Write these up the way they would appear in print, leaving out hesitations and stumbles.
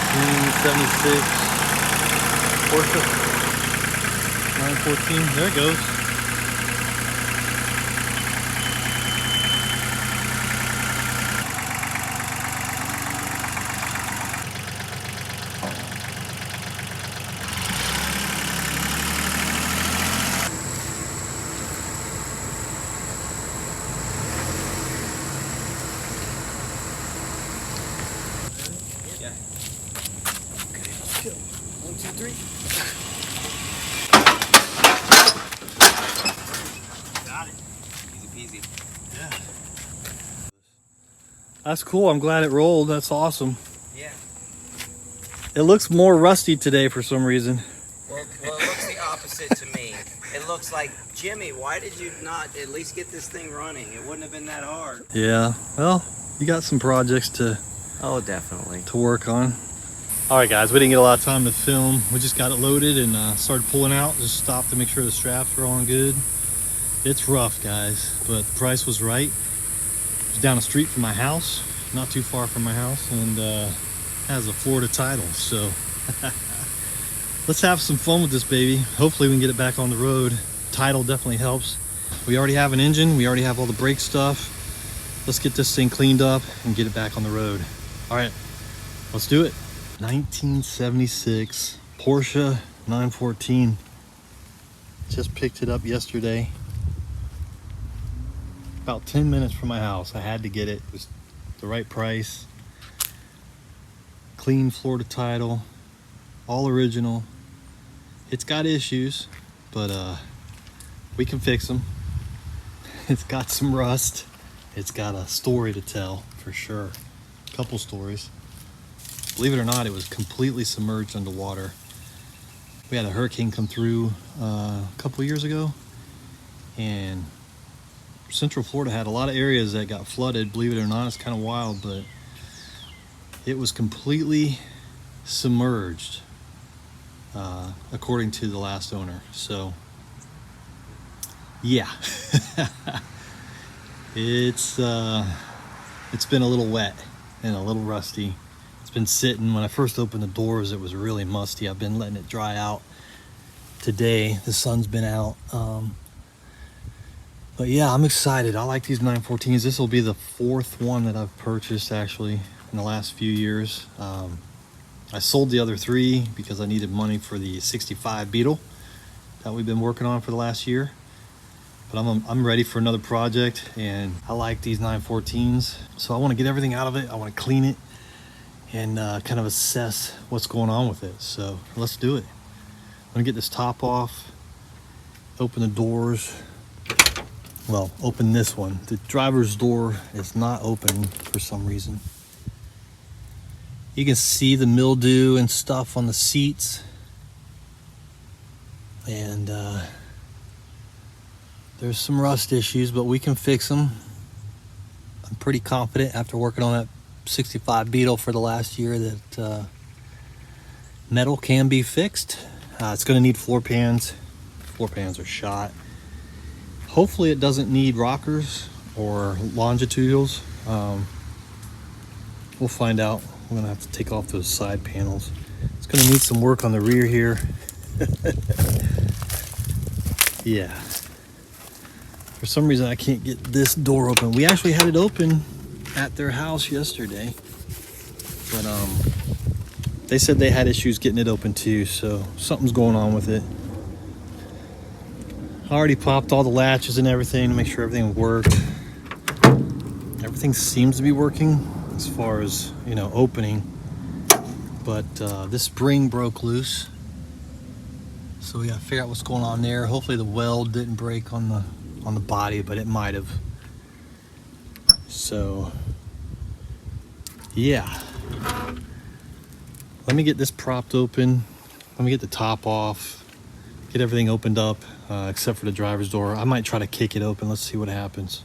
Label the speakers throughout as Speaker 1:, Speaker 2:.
Speaker 1: 1976 Porsche 914. There it goes.
Speaker 2: Yeah. Okay, let's go. 1, 2, 3. Got it. Easy peasy.
Speaker 1: Yeah. That's cool. I'm glad it rolled. That's awesome.
Speaker 2: Yeah.
Speaker 1: It looks more rusty today for some reason.
Speaker 2: Well, it looks the opposite to me. It looks like, Jimmy, why did you not at least get this thing running? It wouldn't have been that hard.
Speaker 1: Yeah. Well, you got some projects to
Speaker 2: Definitely.
Speaker 1: work on. All right, guys. We didn't get a lot of time to film. We just got it loaded and started pulling out. Just stopped to make sure the straps are on good. It's rough, guys, but the price was right. It's down the street from my house, not too far from my house, and has a Florida title. So let's have some fun with this baby. Hopefully we can get it back on the road. Title definitely helps. We already have an engine. We already have all the brake stuff. Let's get this thing cleaned up and get it back on the road. All right, let's do it. 1976 Porsche 914. Just picked it up yesterday. About 10 minutes from my house. I had to get it. It was the right price. Clean Florida title. All original. It's got issues, but we can fix them. It's got some rust. It's got a story to tell for sure. A couple stories. Believe it or not, it was completely submerged underwater. We had a hurricane come through a couple years ago, and Central Florida had a lot of areas that got flooded. Believe it or not, it's kind of wild, but it was completely submerged, according to the last owner. So, yeah, it's been a little wet and a little rusty. It's been sitting. When I first opened the doors, it was really musty. I've been letting it dry out. Today, the sun's been out. But yeah, I'm excited. I like these 914s. This will be the fourth one that I've purchased actually in the last few years. I sold the other three because I needed money for the 65 Beetle that we've been working on for the last year. But I'm ready for another project, and I like these 914s. So I want to get everything out of it. I want to clean it and kind of assess what's going on with it. So let's do it. I'm gonna get this top off, open the doors. Well, open this one. The driver's door is not open for some reason. You can see the mildew and stuff on the seats. And there's some rust issues, but we can fix them. I'm pretty confident after working on that 65 Beetle for the last year that metal can be fixed. It's going to need floor pans. Floor pans are shot. Hopefully it doesn't need rockers or longitudinals. We'll find out. We're gonna have to take off those side panels. It's gonna need some work on the rear here. Yeah. For some reason I can't get this door open. We actually had it open at their house yesterday, but they said they had issues getting it open too, so something's going on with it. I already popped all the latches and everything to make sure everything worked. Everything seems to be working as far as, you know, opening, but this spring broke loose, so we gotta figure out what's going on there. Hopefully the weld didn't break on the body, but it might have. So yeah, let me get this propped open. Let me get the top off, get everything opened up, except for the driver's door. I might try to kick it open. Let's see what happens.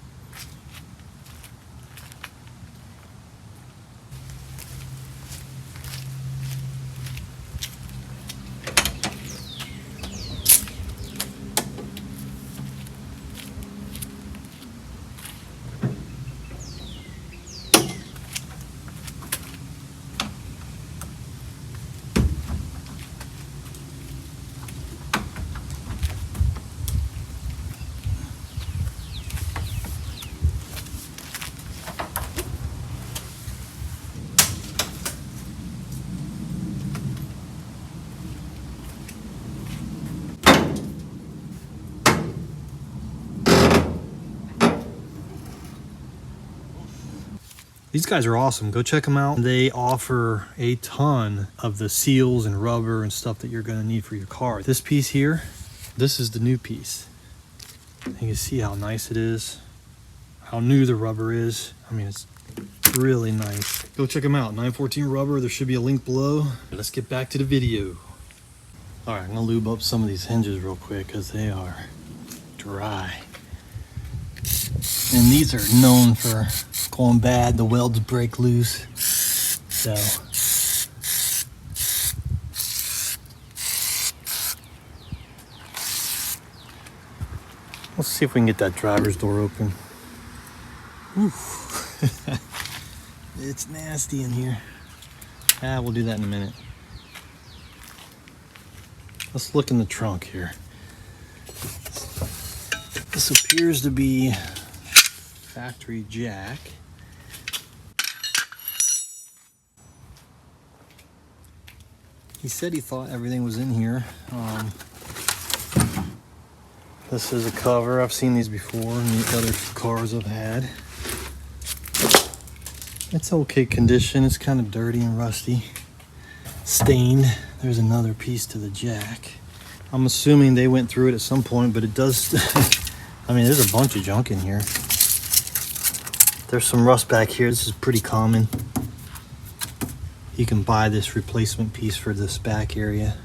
Speaker 1: These guys are awesome. Go check them out. They offer a ton of the seals and rubber and stuff that you're going to need for your car. This piece here, this is the new piece. You can see how nice it is, how new the rubber is. I mean, it's really nice. Go check them out. 914 Rubber. There should be a link below. Let's get back to the video. All right, I'm going to lube up some of these hinges real quick because they are dry. And these are known for going bad. The welds break loose. So let's see if we can get that driver's door open. Oof. It's nasty in here. We'll do that in a minute. Let's look in the trunk here. This appears to be factory jack. He said he thought everything was in here. This is a cover. I've seen these before in the other cars I've had. It's okay condition. It's kind of dirty and rusty. Stained. There's another piece to the jack. I'm assuming they went through it at some point, but it does... I mean, there's a bunch of junk in here. There's some rust back here. This is pretty common. You can buy this replacement piece for this back area.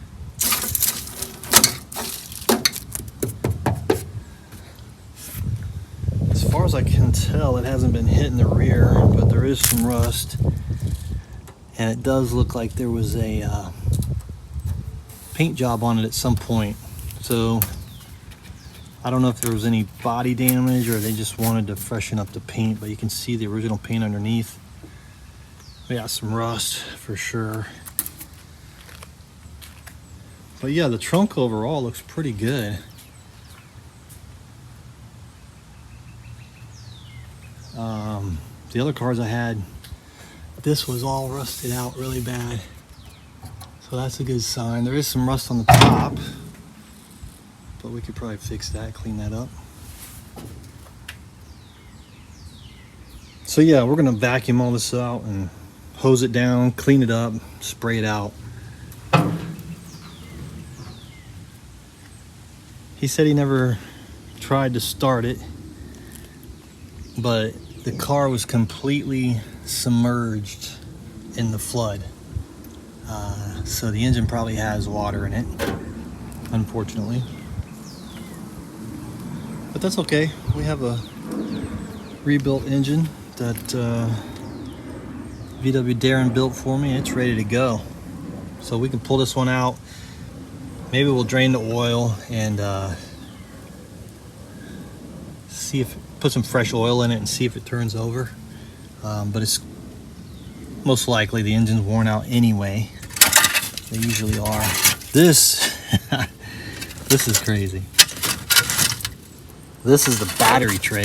Speaker 1: As far as I can tell, it hasn't been hit in the rear, but there is some rust. And it does look like there was a paint job on it at some point. So I don't know if there was any body damage or they just wanted to freshen up the paint, but you can see the original paint underneath. We got some rust for sure. But yeah, the trunk overall looks pretty good. The other cars I had, this was all rusted out really bad. So that's a good sign. There is some rust on the top, but we could probably fix that, clean that up. So yeah, we're gonna vacuum all this out and hose it down, clean it up, spray it out. He said he never tried to start it, but the car was completely submerged in the flood. So the engine probably has water in it, unfortunately. But that's okay. We have a rebuilt engine that VW Darren built for me. It's ready to go. So we can pull this one out. Maybe we'll drain the oil and see if put some fresh oil in it and see if it turns over. But it's most likely the engine's worn out anyway. They usually are. This this is crazy. This is the battery tray.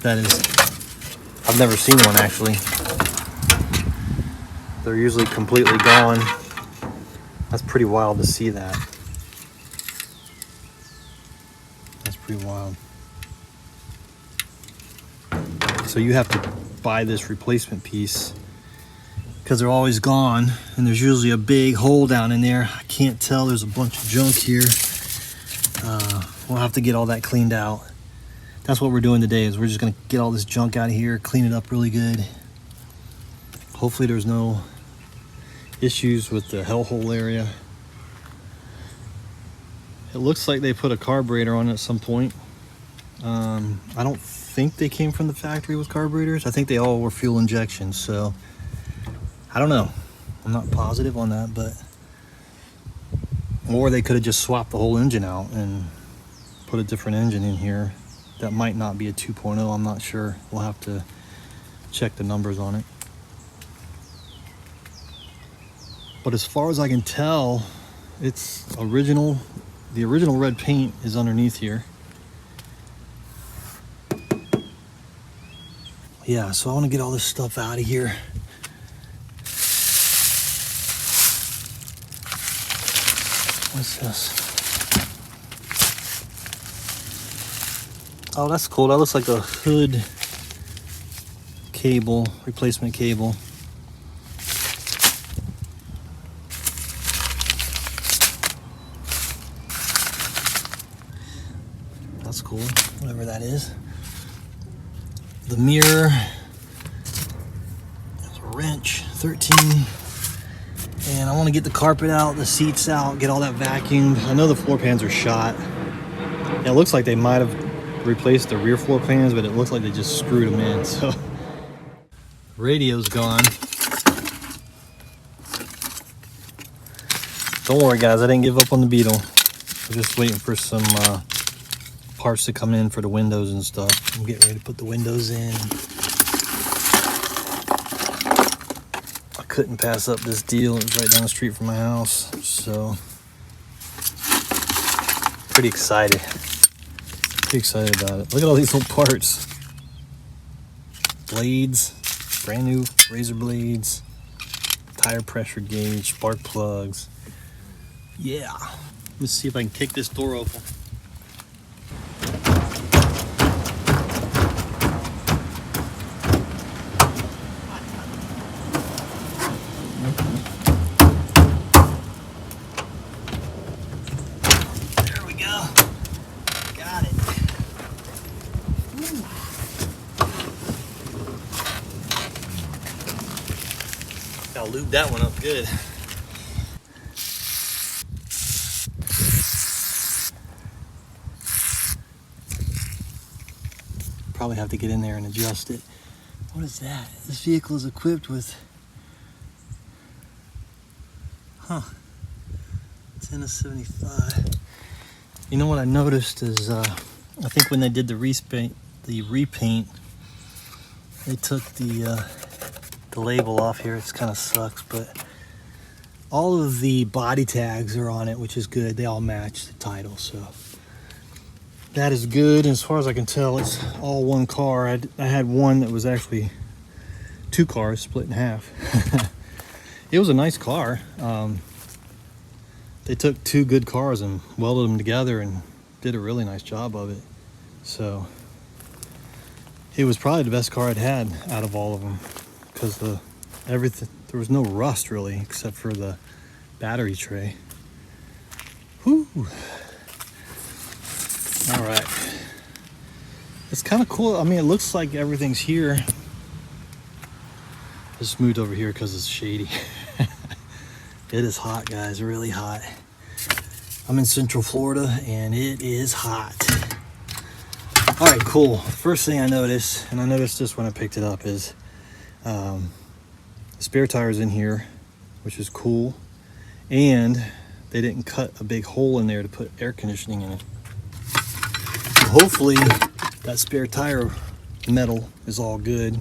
Speaker 1: That is, I've never seen one actually. They're usually completely gone. That's pretty wild to see that. That's pretty wild. So you have to buy this replacement piece because they're always gone, and there's usually a big hole down in there. I can't tell. There's a bunch of junk here. We'll have to get all that cleaned out. That's what we're doing today, is we're just gonna get all this junk out of here, clean it up really good. Hopefully there's no issues with the hellhole area. It looks like they put a carburetor on it at some point. I don't think they came from the factory with carburetors. I think they all were fuel injections, so I don't know. I'm not positive on that, but or they could have just swapped the whole engine out and put a different engine in here. That might not be a 2.0, I'm not sure. We'll have to check the numbers on it. But as far as I can tell, it's original. The original red paint is underneath here. Yeah, so I want to get all this stuff out of here. What's this? Oh, that's cool. That looks like a hood cable, replacement cable. That's cool, whatever that is. The mirror, there's a wrench, 13. And I want to get the carpet out, the seats out, get all that vacuumed. I know the floor pans are shot. It looks like they might have replaced the rear floor pans, but it looks like they just screwed them in. So, radio's gone. Don't worry, guys, I didn't give up on the Beetle. I'm just waiting for some parts to come in for the windows and stuff. I'm getting ready to put the windows in. I couldn't pass up this deal. It was right down the street from my house, so pretty excited. Pretty excited about it. Look at all these little parts. Blades, brand new razor blades, tire pressure gauge, spark plugs. Yeah. Let's see if I can kick this door open. There we go. Got it. Woo. Gotta lube that one up good. Probably have to get in there and adjust it. What is that? This vehicle is equipped with, 10 of 75. You know what I noticed is, I think when they did the repaint, they took the label off here. It kind of sucks, but all of the body tags are on it, which is good. They all match the title, so that is good. As far as I can tell, it's all one car. I had one that was actually two cars split in half. It was a nice car. They took two good cars and welded them together and did a really nice job of it. So it was probably the best car I'd had out of all of them, because everything, there was no rust really except for the battery tray. Whew. All right, it's kind of cool. I mean, it looks like everything's here. Just moved over here because it's shady. It is hot, guys, really hot. I'm in Central Florida and it is hot. All right, cool. First thing I noticed, and I noticed this when I picked it up, is the spare tire's in here, which is cool. And they didn't cut a big hole in there to put air conditioning in it. Hopefully that spare tire metal is all good.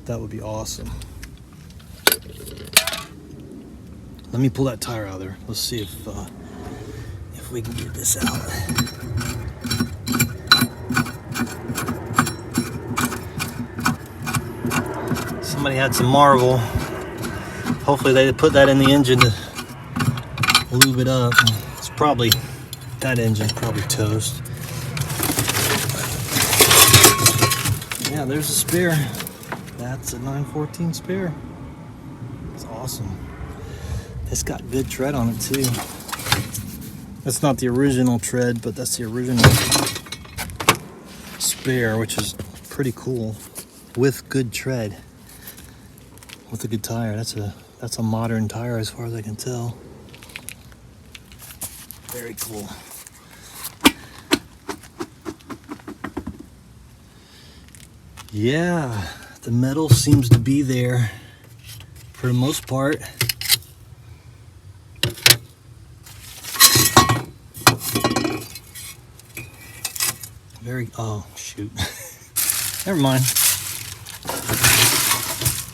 Speaker 1: That would be awesome. Let me pull that tire out of there. Let's see if we can get this out. Somebody had some Marvel. Hopefully they put that in the engine to lube it up. It's probably, that engine's probably toast. Yeah, there's a spare. That's a 914 spare. It's awesome. It's got good tread on it too. That's not the original tread, but that's the original spare, which is pretty cool. With good tread, with a good tire. That's a modern tire as far as I can tell. Very cool. Yeah, the metal seems to be there for the most part. Oh shoot. Never mind.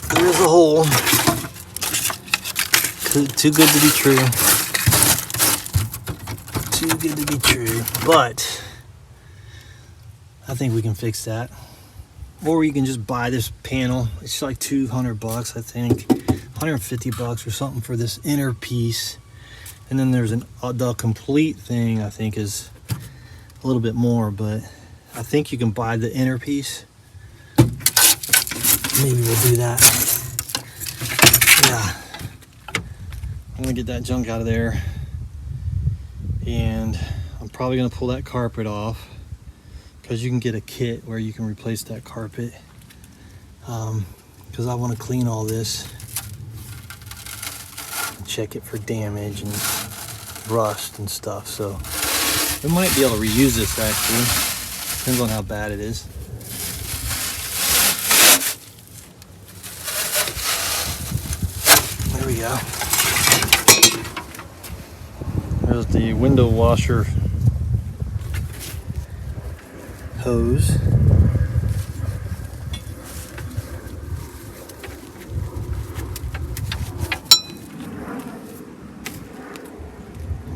Speaker 1: There is a hole. Too good to be true. Too good to be true. But I think we can fix that. Or you can just buy this panel. It's like $200, I think. 150 bucks or something for this inner piece. And then there's the complete thing, I think, is a little bit more, but I think you can buy the inner piece. Maybe we'll do that. Yeah. I'm gonna get that junk out of there. And I'm probably gonna pull that carpet off, because you can get a kit where you can replace that carpet. Because I want to clean all this and check it for damage and rust and stuff. So we might be able to reuse this actually. Depends on how bad it is. There we go. There's the window washer hose.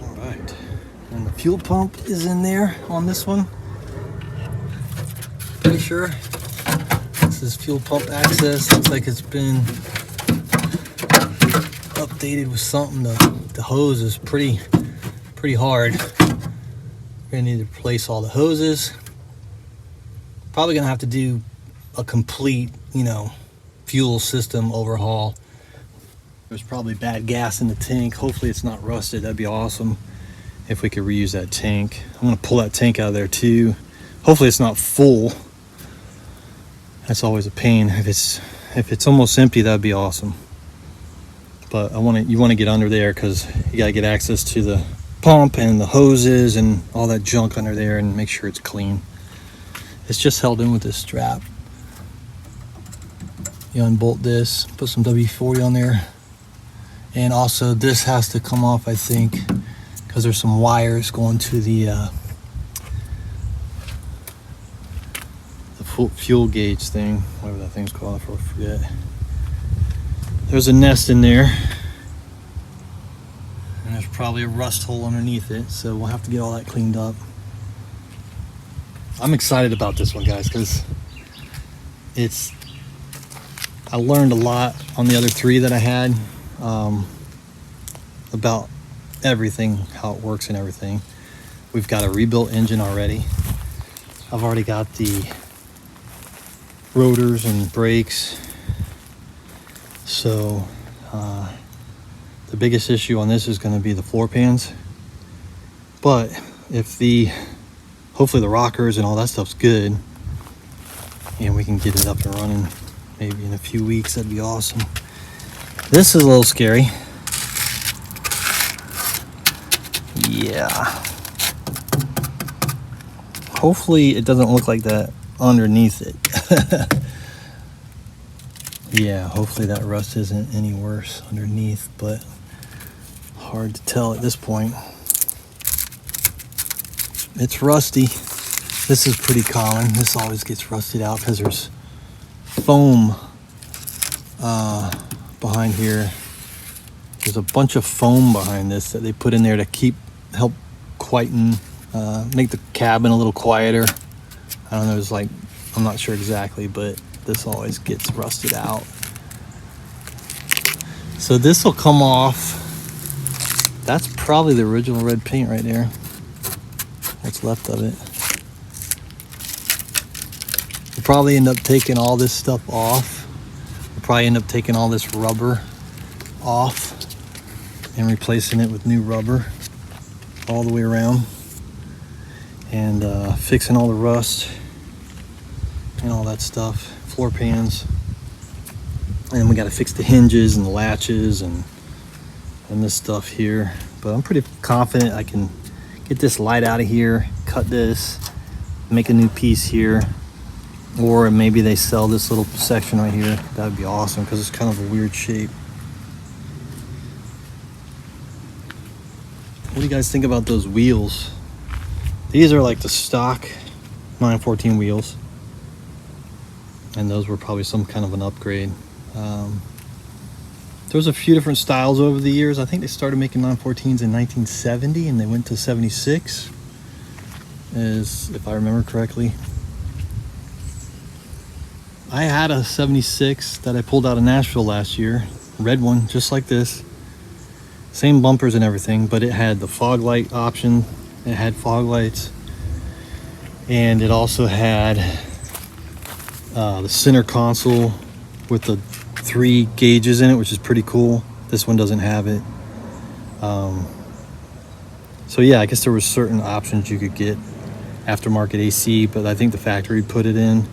Speaker 1: All right, and the fuel pump is in there on this one. Pretty sure this is fuel pump access. Looks like it's been updated with something. The hose is pretty hard. We're gonna need to replace all the hoses. Probably gonna have to do a complete, fuel system overhaul. There's probably bad gas in the tank. Hopefully it's not rusted. That'd be awesome if we could reuse that tank. I'm gonna pull that tank out of there too. Hopefully it's not full. That's always a pain. If it's almost empty, that'd be awesome. But you want to get under there, because you gotta get access to the pump and the hoses and all that junk under there and make sure it's clean. It's just held in with this strap. You unbolt this, put some WD-40 on there. And also this has to come off, I think, because there's some wires going to the fuel gauge thing, whatever that thing's called, I forget. There's a nest in there. And there's probably a rust hole underneath it, so we'll have to get all that cleaned up. I'm excited about this one, guys, because I learned a lot on the other three that I had about everything, how it works and everything. We've got a rebuilt engine already. I've already got the rotors and brakes. So the biggest issue on this is going to be the floor pans. But hopefully the rockers and all that stuff's good, and we can get it up and running maybe in a few weeks, that'd be awesome. This is a little scary. Yeah. Hopefully it doesn't look like that underneath it. Yeah, hopefully that rust isn't any worse underneath, but hard to tell at this point. It's rusty. This is pretty common. This always gets rusted out because there's foam behind here. There's a bunch of foam behind this that they put in there to help quieten, make the cabin a little quieter. I don't know, I'm not sure exactly, but this always gets rusted out. So this will come off. That's probably the original red paint right there. What's left of it. We'll probably end up taking all this stuff off. We'll probably end up taking all this rubber off and replacing it with new rubber all the way around, and fixing all the rust and all that stuff, floor pans. And we got to fix the hinges and the latches and this stuff here. But I'm pretty confident I can get this light out of here, cut this, make a new piece here, or maybe they sell this little section right here. That would be awesome, because it's kind of a weird shape. What do you guys think about those wheels? These are like the stock 914 wheels, and those were probably some kind of an upgrade. There's a few different styles over the years. I think they started making 914s in 1970 and they went to 76, if I remember correctly. I had a 76 that I pulled out of Nashville last year, red one, just like this. Same bumpers and everything, but it had the fog light option. It had fog lights. And it also had the center console with the 3 gauges in it, which is pretty cool. This one doesn't have it. So yeah, I guess there were certain options you could get aftermarket AC, but I think the factory put it in.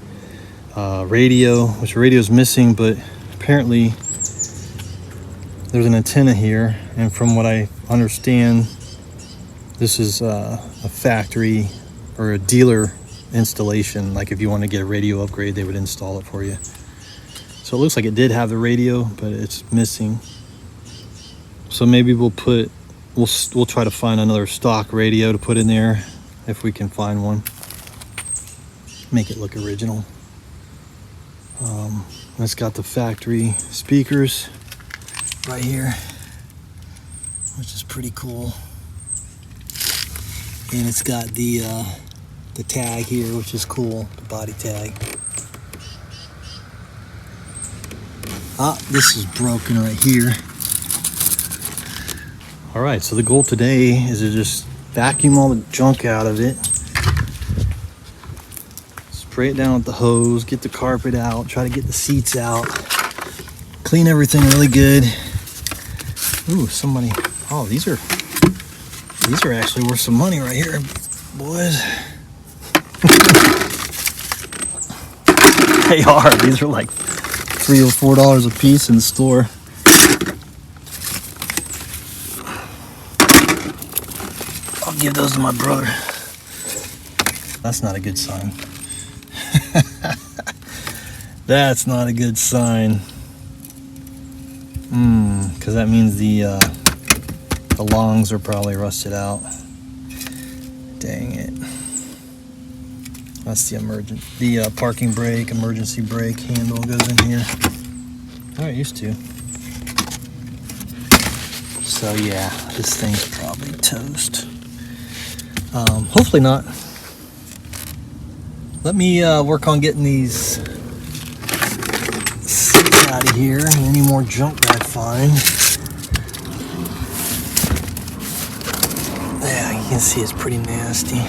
Speaker 1: Radio, which radio's missing, but apparently there's an antenna here, and from what I understand, this is a factory or a dealer installation. Like if you want to get a radio upgrade, they would install it for you. So it looks like it did have the radio, but it's missing. So maybe we'll try to find another stock radio to put in there if we can find one. Make it look original. It's got the factory speakers right here, which is pretty cool. And it's got the tag here, which is cool, the body tag. This is broken right here. All right, so the goal today is to just vacuum all the junk out of it, spray it down with the hose, get the carpet out, try to get the seats out, clean everything really good. Ooh, somebody, oh, these are actually worth some money right here, boys. They are. These are like $3 or $4 a piece in the store. I'll give those to my brother. That's not a good sign. That's not a good sign. Because that means the longs are probably rusted out. Dang it. That's the parking brake, emergency brake handle goes in here. Oh, it used to. So yeah, this thing's probably toast. Hopefully not. Let me work on getting these seats out of here and any more junk that I find. Yeah, you can see it's pretty nasty.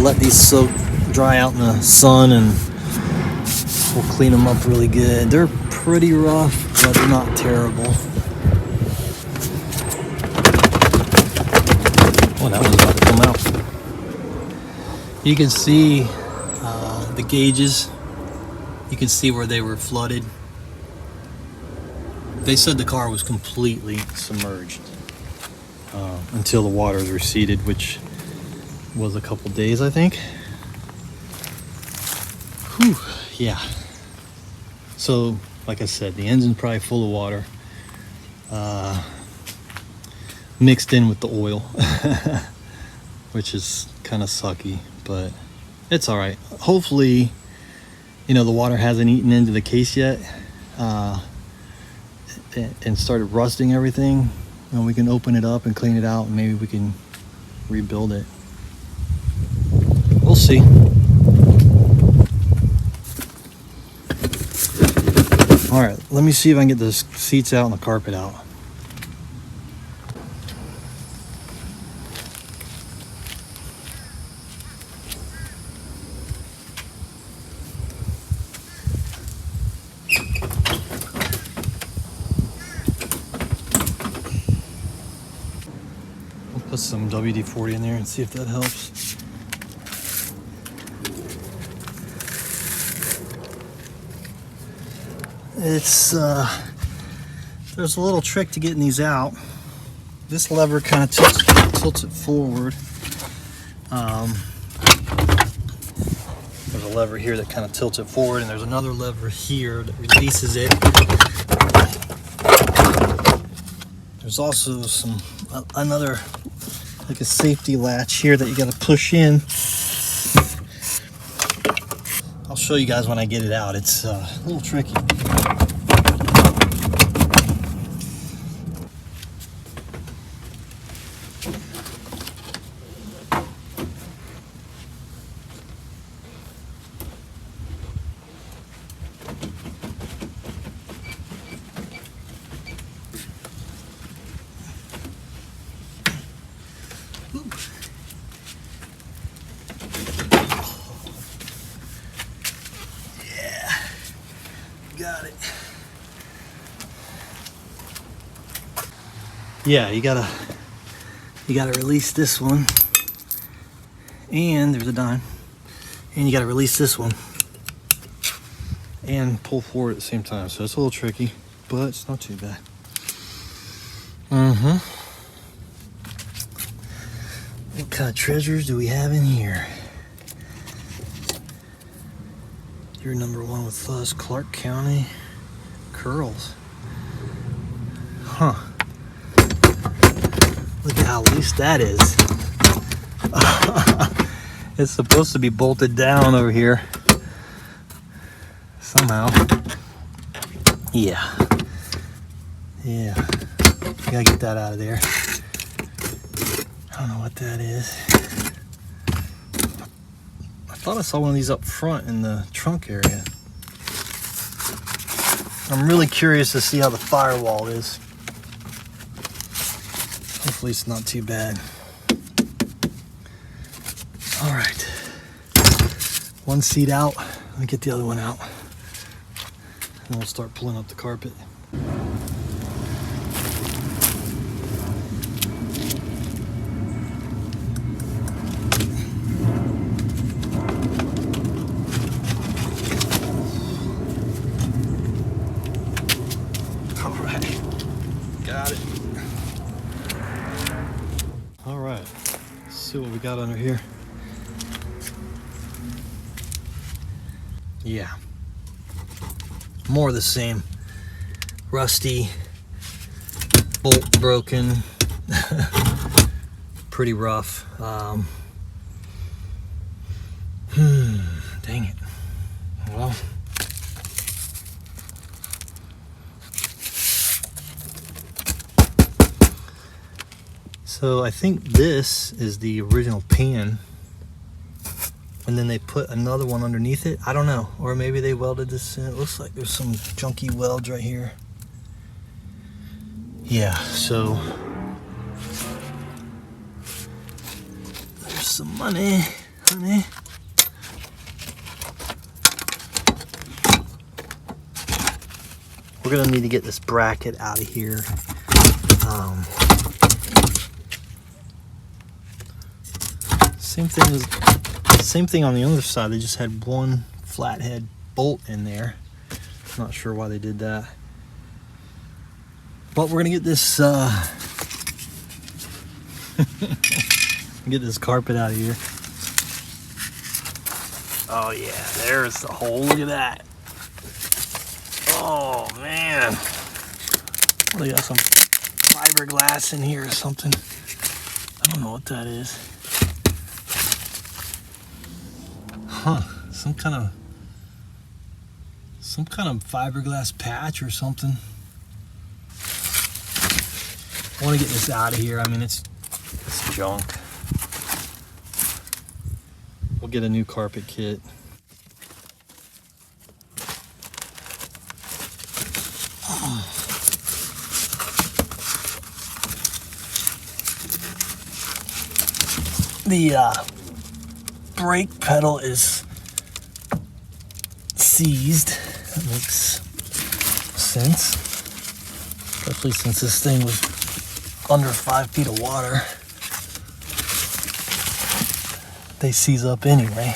Speaker 1: Let these dry out in the sun and we'll clean them up really good. They're pretty rough, but they're not terrible. Oh, that was about to come out. You can see the gauges. You can see where they were flooded. They said the car was completely submerged until the waters receded, which was a couple days, I think. Whew, yeah. So, like I said, the engine's probably full of water, mixed in with the oil, which is kind of sucky, but it's all right. Hopefully, the water hasn't eaten into the case yet and started rusting everything, and we can open it up and clean it out, and maybe we can rebuild it. We'll see. All right, let me see if I can get the seats out and the carpet out. We'll put some WD-40 in there and see if that helps. It's there's a little trick to getting these out. This lever kind of tilts it forward. There's a lever here that kind of tilts it forward, and there's another lever here that releases it. There's also another, like a safety latch here that you got to push in. I'll show you guys when I get it out. It's a little tricky. got it. Yeah, you gotta release this one. And there's a dime. And you gotta release this one. And pull forward at the same time. So it's a little tricky, but it's not too bad. What kind of treasures do we have in here? You're number one with us, Clark County curls. Huh. Look at how loose that is. It's supposed to be bolted down over here. Somehow. Yeah. Yeah. Gotta get that out of there. I don't know what that is. I thought I saw one of these up front in the trunk area. I'm really curious to see how the firewall is. Hopefully it's not too bad. All right. One seat out. Let me get the other one out. And we'll start pulling up the carpet. See what we got under here. Yeah, more of the same. Rusty, bolt broken, pretty rough. Dang it. Well, so I think this is the original pan, and then they put another one underneath it. I don't know, or maybe they welded this in. It looks like there's some junky welds right here. Yeah, so there's some money, honey. We're gonna need to get this bracket out of here. Same thing on the other side. They just had one flathead bolt in there. Not sure why they did that. But we're gonna get this get this carpet out of here. Oh yeah, there's the hole. Look at that. Oh man. They got some fiberglass in here or something. I don't know what that is. Huh, some kind of fiberglass patch or something. I want to get this out of here. I mean, it's junk. We'll get a new carpet kit. The brake pedal is seized. That makes sense, especially since this thing was under 5 feet of water. They seize up anyway.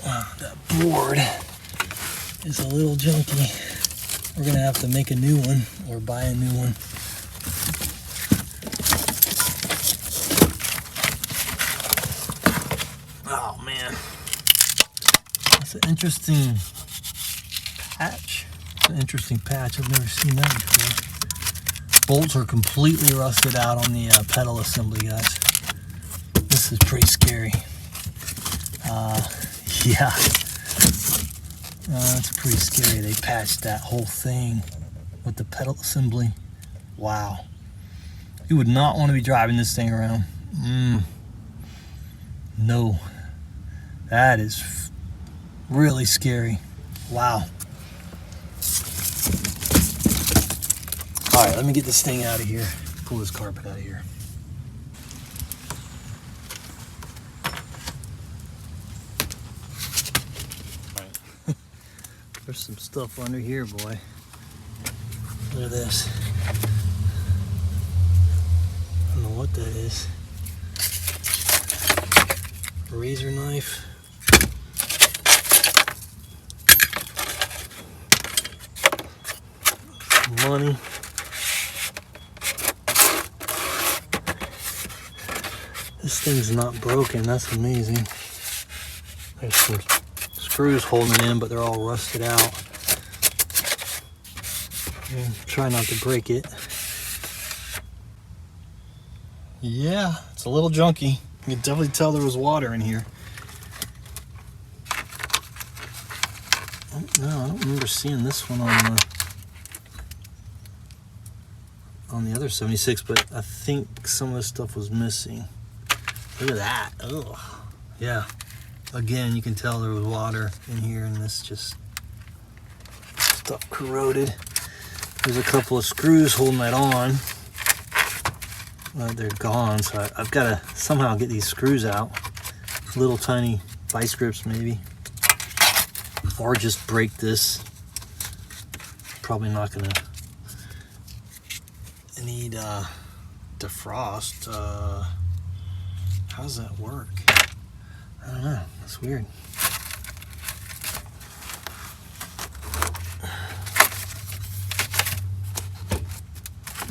Speaker 1: That board is a little junky. We're gonna have to make a new one or buy a new one. Oh man, that's an interesting patch. It's an interesting patch. I've never seen that before. Bolts are completely rusted out on the pedal assembly, guys. This is pretty scary. Yeah, that's pretty scary. They patched that whole thing with the pedal assembly. Wow. You would not want to be driving this thing around. No. That is really scary. Wow. All right, let me get this thing out of here. Pull this carpet out of here. All right. There's some stuff under here, boy. Look at this. I don't know what that is. A razor knife. Some money. This thing's not broken. That's amazing. There's some screws holding it in, but they're all rusted out. And try not to break it. Yeah, it's a little junky. You can definitely tell there was water in here. Oh, no, I don't remember seeing this one on the other 76, but I think some of this stuff was missing. Look at that. Ugh. Yeah. Again, you can tell there was water in here, and this just stuff corroded. There's a couple of screws holding that on. They're gone, so I've got to somehow get these screws out. Little tiny vice grips, maybe. Or just break this. Probably not going to need defrost. How does that work? I don't know. That's weird.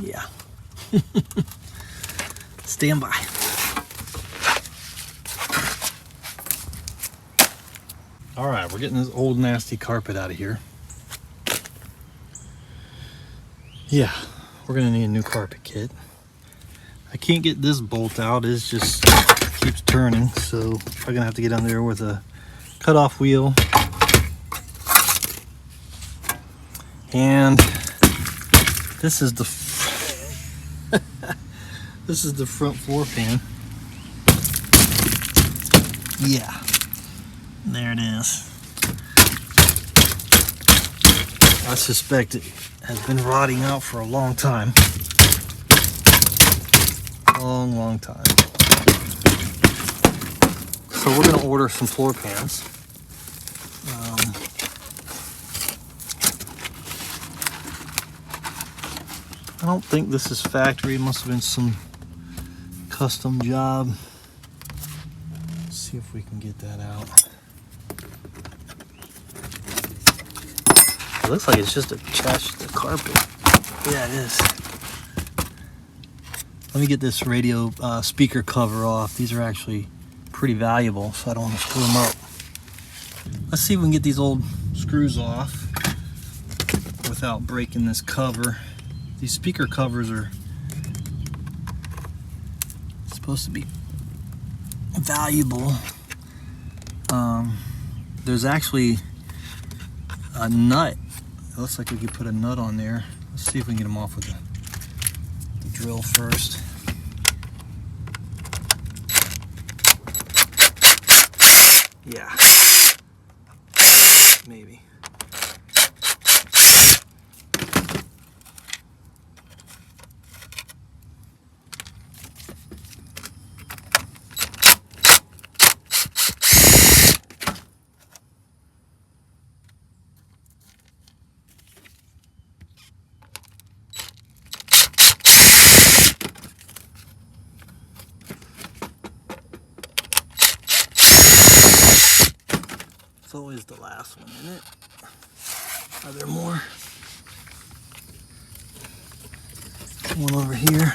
Speaker 1: Yeah. Stand by. All right, we're getting this old nasty carpet out of here. Yeah, we're gonna need a new carpet kit. I can't get this bolt out. It just keeps turning, so I'm gonna have to get on there with a cutoff wheel. And this is the this is the front floor pan. Yeah, there it is. I suspect it has been rotting out for a long time. Long time. So we're gonna order some floor pans. I don't think this is factory. It must have been some custom job. Let's see if we can get that out. It looks like it's just attached to the carpet. Yeah, it is. Let me get this radio speaker cover off. These are actually pretty valuable, so I don't want to screw them up. Let's see if we can get these old screws off without breaking this cover. These speaker covers are supposed to be valuable. There's actually a nut. It looks like we could put a nut on there. Let's see if we can get them off with the drill first. Yeah. Maybe. It's always the last one, isn't it? Are there more? One over here.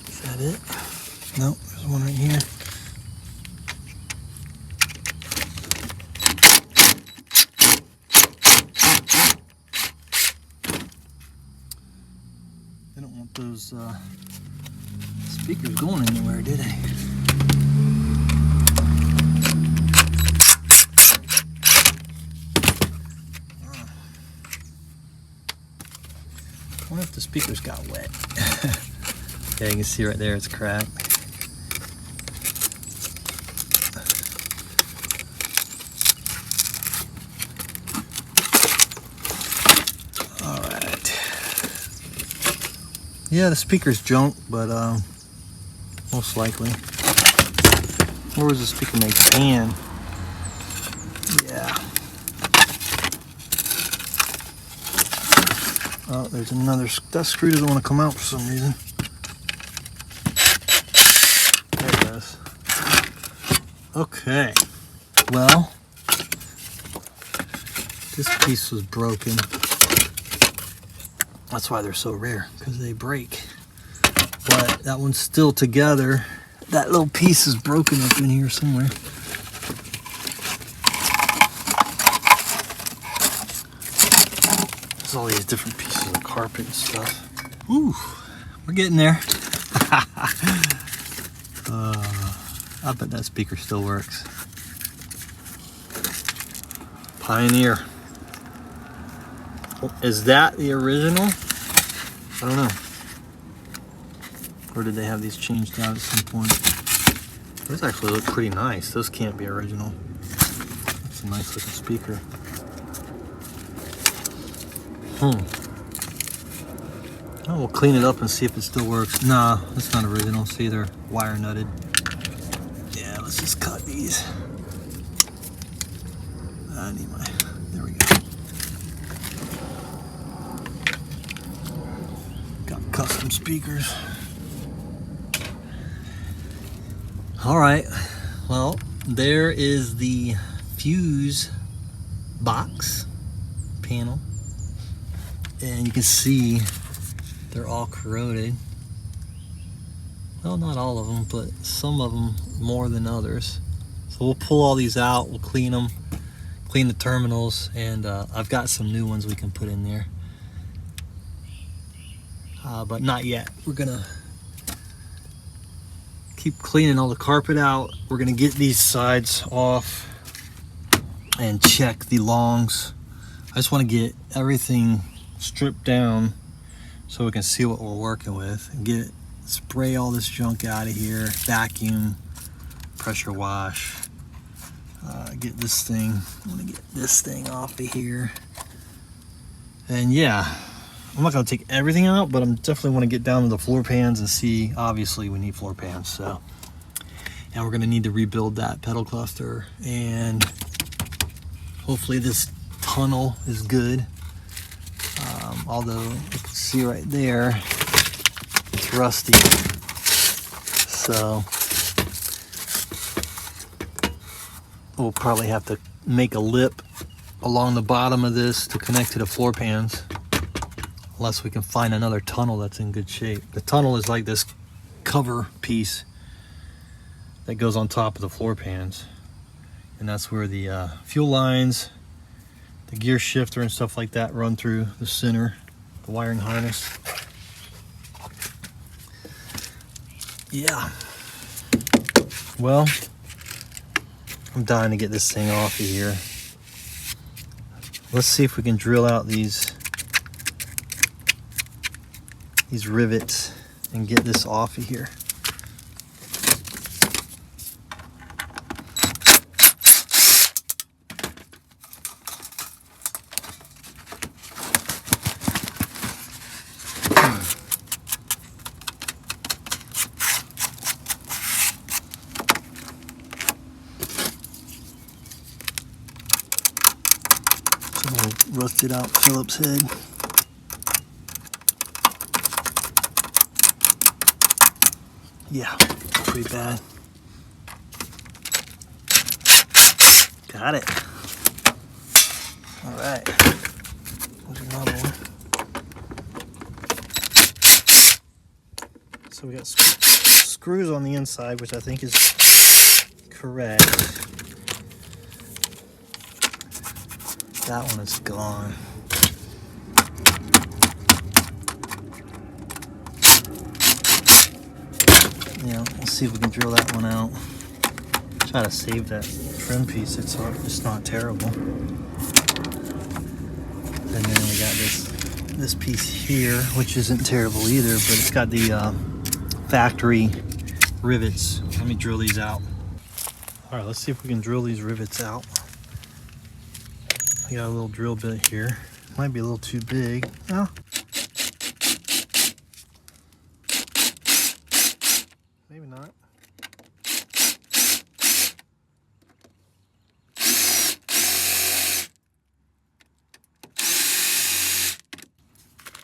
Speaker 1: Is that it? Nope, there's one right here. They don't want those speakers going anywhere, do they? I wonder if the speakers got wet. Yeah, you can see right there it's cracked. Yeah, the speaker's junk, but most likely. Where was the speaker made? Pan. Yeah. Oh, there's another. That screw doesn't want to come out for some reason. There it goes. Okay. Well, this piece was broken. That's why they're so rare, because they break. But that one's still together. That little piece is broken up in here somewhere. There's all these different pieces of carpet and stuff. Ooh, we're getting there. I bet that speaker still works. Pioneer. Is that the original? I don't know. Or did they have these changed out at some point? Those actually look pretty nice. Those can't be original. That's a nice looking speaker. Oh, we'll clean it up and see if it still works. Nah, it's not original. See, they're wire nutted. Yeah, let's just cut these. I need my, there we go. Got custom speakers. All right, well, there is the fuse box panel. And you can see they're all corroded. Well, not all of them, but some of them more than others. So we'll pull all these out, we'll clean them, clean the terminals, and I've got some new ones we can put in there. But not yet. We're gonna keep cleaning all the carpet out. We're gonna get these sides off and check the longs. I just want to get everything stripped down so we can see what we're working with and get it, spray all this junk out of here, vacuum, pressure wash, get this thing, I want to get this thing off of here. And yeah, I'm not going to take everything out, but I'm definitely want to get down to the floor pans and see. Obviously we need floor pans, so, and we're going to need to rebuild that pedal cluster, and hopefully this tunnel is good. Although you can see right there, it's rusty. So we'll probably have to make a lip along the bottom of this to connect to the floor pans, unless we can find another tunnel that's in good shape. The tunnel is like this cover piece that goes on top of the floor pans, and that's where the fuel lines, the gear shifter and stuff like that run through the center, the wiring harness. Yeah. Well, I'm dying to get this thing off of here. Let's see if we can drill out these rivets and get this off of here. Rusted out Phillips head. Yeah, pretty bad. Got it. All right. There's another one. So we got screws on the inside, which I think is correct. That one is gone. Yeah, we'll see if we can drill that one out. Try to save that trim piece. It's not terrible. And then we got this piece here, which isn't terrible either, but it's got the factory rivets. Let me drill these out. All right, let's see if we can drill these rivets out. I got a little drill bit here. Might be a little too big. Oh.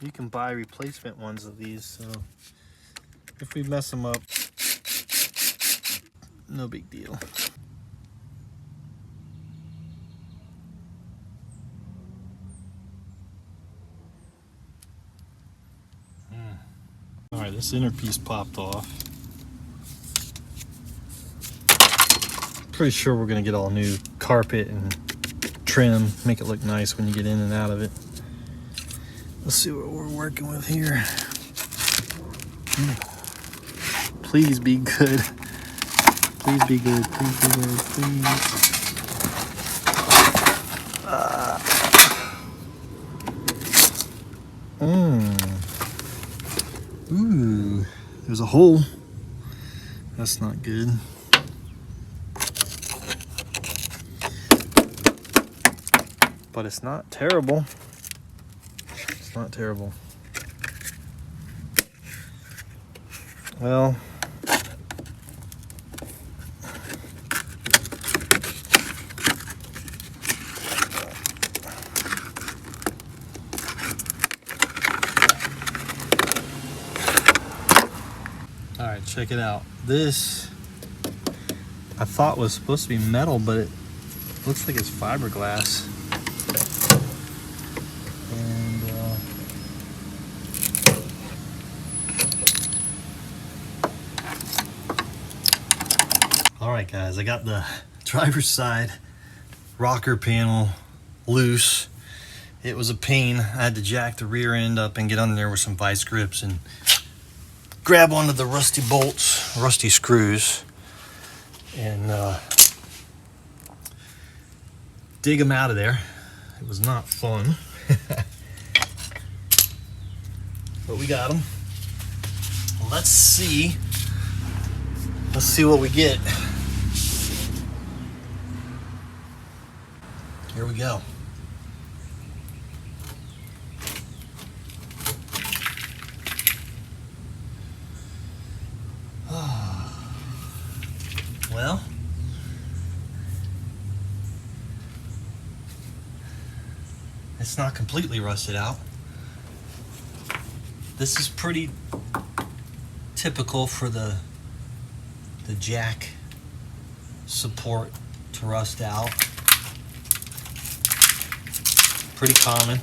Speaker 1: You can buy replacement ones of these, so if we mess them up, no big deal. All right, this inner piece popped off. Pretty sure we're gonna get all new carpet and trim, make it look nice when you get in and out of it. Let's see what we're working with here. Please be good. Please be good. Please be good. Please. Ooh, there's a hole. That's not good. But it's not terrible. It's not terrible. Well, all right, check it out. This I thought was supposed to be metal, but it looks like it's fiberglass. Alright guys, I got the driver's side rocker panel loose. It was a pain. I had to jack the rear end up and get under there with some vice grips and grab onto the rusty bolts, rusty screws, and dig them out of there. It was not fun. But we got them. Let's see what we get. Here we go. Well, it's not completely rusted out. This is pretty typical for the jack support to rust out. Pretty common.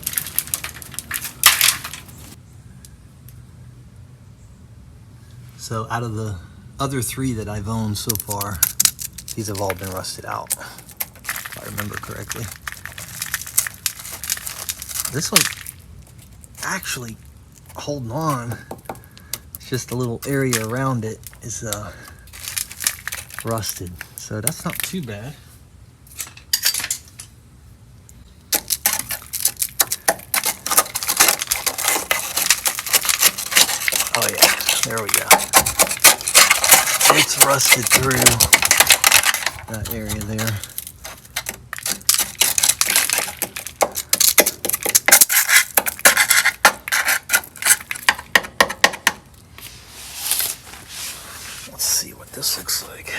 Speaker 1: So out of the other 3 that I've owned so far, these have all been rusted out, if I remember correctly. This one actually holding on. It's just a little area around it is rusted, so that's not too bad. Oh yeah, there we go. It's rusted through that area there. Let's see what this looks like.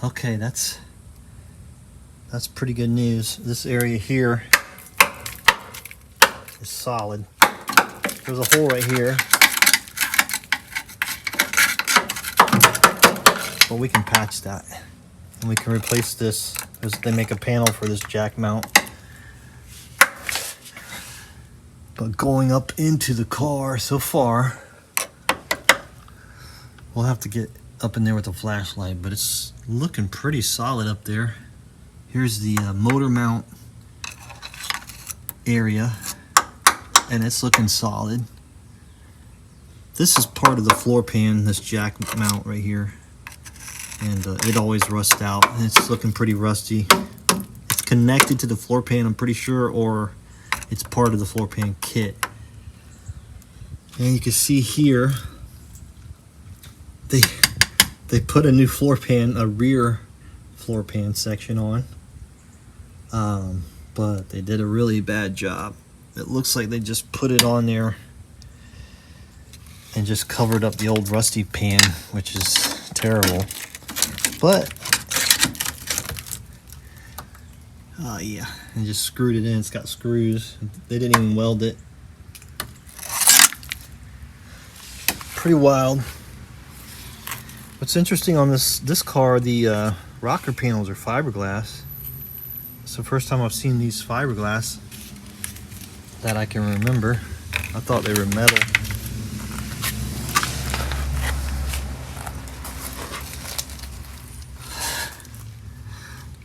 Speaker 1: Okay, that's pretty good news. This area here is solid. There's a hole right here, but we can patch that and we can replace this. They make a panel for this jack mount, but going up into the car so far, we'll have to get up in there with a flashlight, but it's looking pretty solid up there. Here's the motor mount area, and it's looking solid. This is part of the floor pan, this jack mount right here, and it always rusts out. It's looking pretty rusty. It's connected to the floor pan, I'm pretty sure, or it's part of the floor pan kit. And you can see here, they put a new floor pan, a rear floor pan section on, but they did a really bad job. It looks like they just put it on there and just covered up the old rusty pan, which is terrible. But yeah, and just screwed it in. It's got screws. They didn't even weld it. Pretty wild. What's interesting on this car, the rocker panels are fiberglass. It's the first time I've seen these fiberglass that I can remember. I thought they were metal.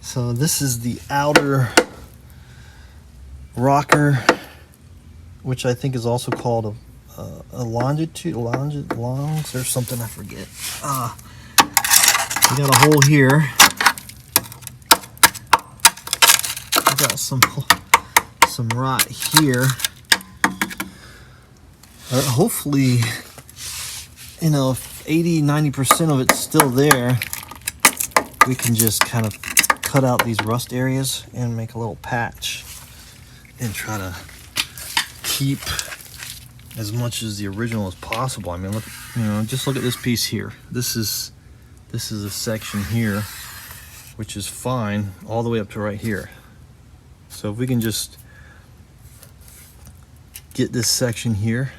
Speaker 1: So this is the outer rocker, which I think is also called a longs or something, I forget. We got a hole here. We got some rot here. Hopefully, you know, if 80-90% of it's still there, we can just kind of cut out these rust areas and make a little patch and try to keep as much as the original as possible. I mean, look, you know, just look at this piece here. This is a section here, which is fine all the way up to right here. So if we can just get this section here,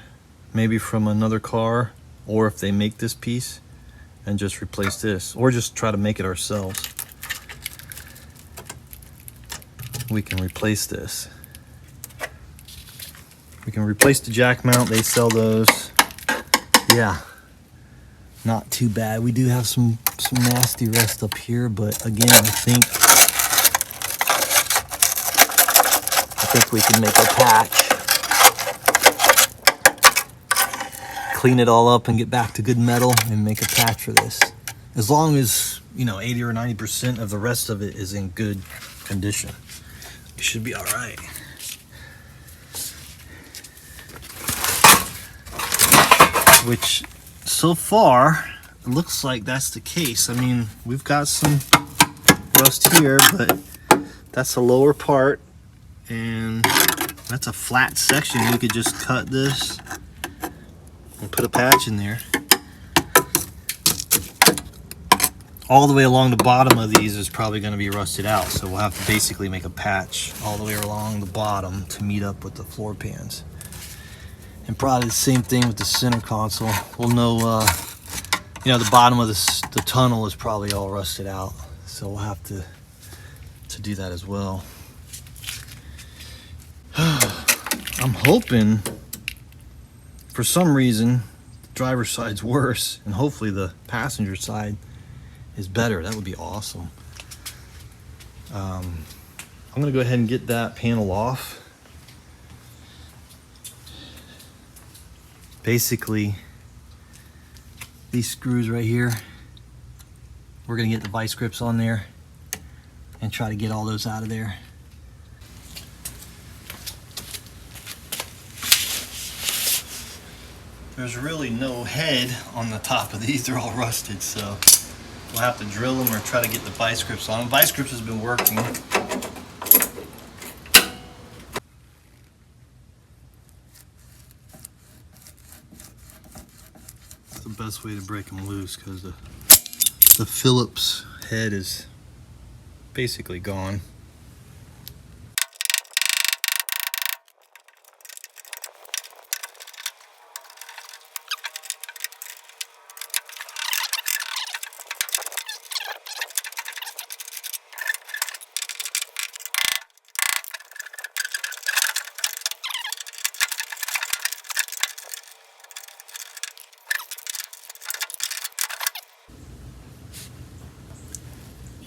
Speaker 1: maybe from another car, or if they make this piece, and just replace this, or just try to make it ourselves, we can replace this. We can replace the jack mount. They sell those. Yeah, not too bad. We do have some nasty rust up here, but again, I think we can make a patch, clean it all up and get back to good metal and make a patch for this. As long as, you know, 80 or 90% of the rest of it is in good condition, it should be all right. Which, so far, it looks like that's the case. I mean, we've got some rust here, but that's the lower part, and that's a flat section. We could just cut this and put a patch in there. All the way along the bottom of these is probably going to be rusted out, so we'll have to basically make a patch all the way along the bottom to meet up with the floor pans. And probably the same thing with the center console. We'll know, you know, the bottom of the tunnel is probably all rusted out, so we'll have to do that as well. I'm hoping, for some reason, the driver's side's worse, and hopefully the passenger side is better. That would be awesome. I'm gonna go ahead and get that panel off. Basically, these screws right here, we're gonna get the vice grips on there and try to get all those out of there. There's really no head on the top of these. They're all rusted, so we'll have to drill them or try to get the vice grips on them. Vice grips has been working. That's the best way to break them loose, because the Phillips head is basically gone.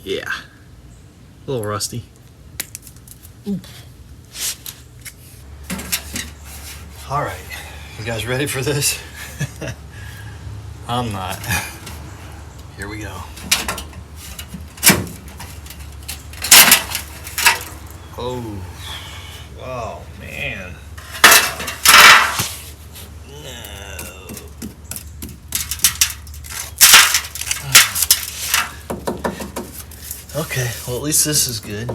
Speaker 1: Yeah, a little rusty. Ooh. All right, you guys ready for this? I'm not. Here we go. Oh, wow, man. No. Okay, well, at least this is good.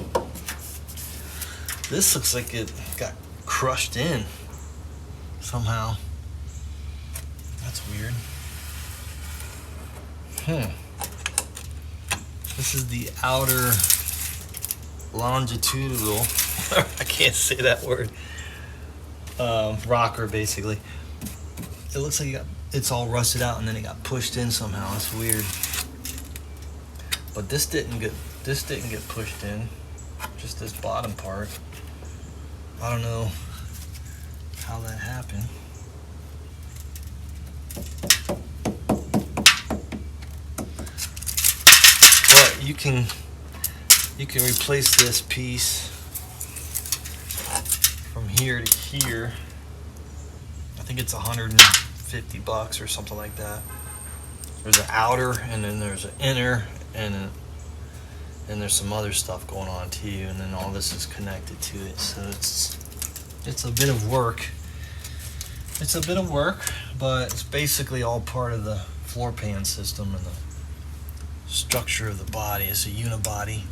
Speaker 1: This looks like it got crushed in somehow. That's weird. This is the outer longitudinal I can't say that word. Rocker, basically. It looks like it's all rusted out and then it got pushed in somehow. It's weird. But this didn't get pushed in. Just this bottom part. I don't know how that happened. But you can replace this piece from here to here. I think it's $150 or something like that. There's an outer, and then there's an inner, and there's some other stuff going on too, and then all this is connected to it. So it's a bit of work. It's a bit of work, but it's basically all part of the floor pan system and the structure of the body. It's a unibody.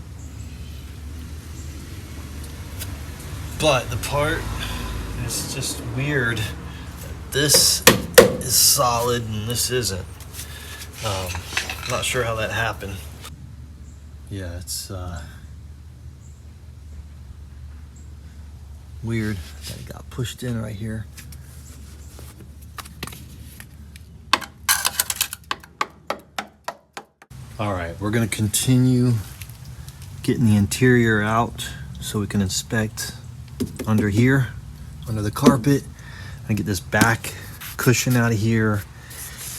Speaker 1: But the part is just weird that this is solid and this isn't. I'm not sure how that happened. Yeah, it's weird that it got pushed in right here. All right, we're gonna continue getting the interior out so we can inspect under here, under the carpet, and get this back cushion out of here,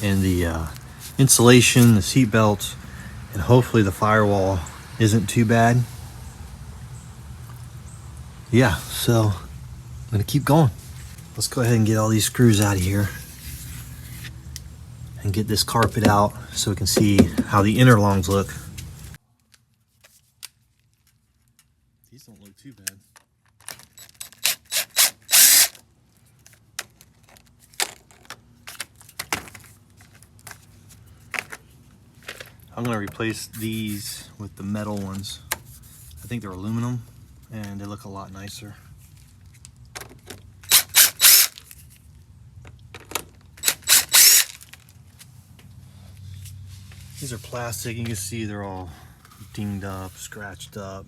Speaker 1: and the insulation, the seat belts, and hopefully the firewall isn't too bad. Yeah, so I'm gonna keep going. Let's go ahead and get all these screws out of here and get this carpet out so we can see how the inner lungs look. These don't look too bad. I'm gonna replace these with the metal ones. I think they're aluminum and they look a lot nicer. These are plastic. You can see they're all dinged up, scratched up.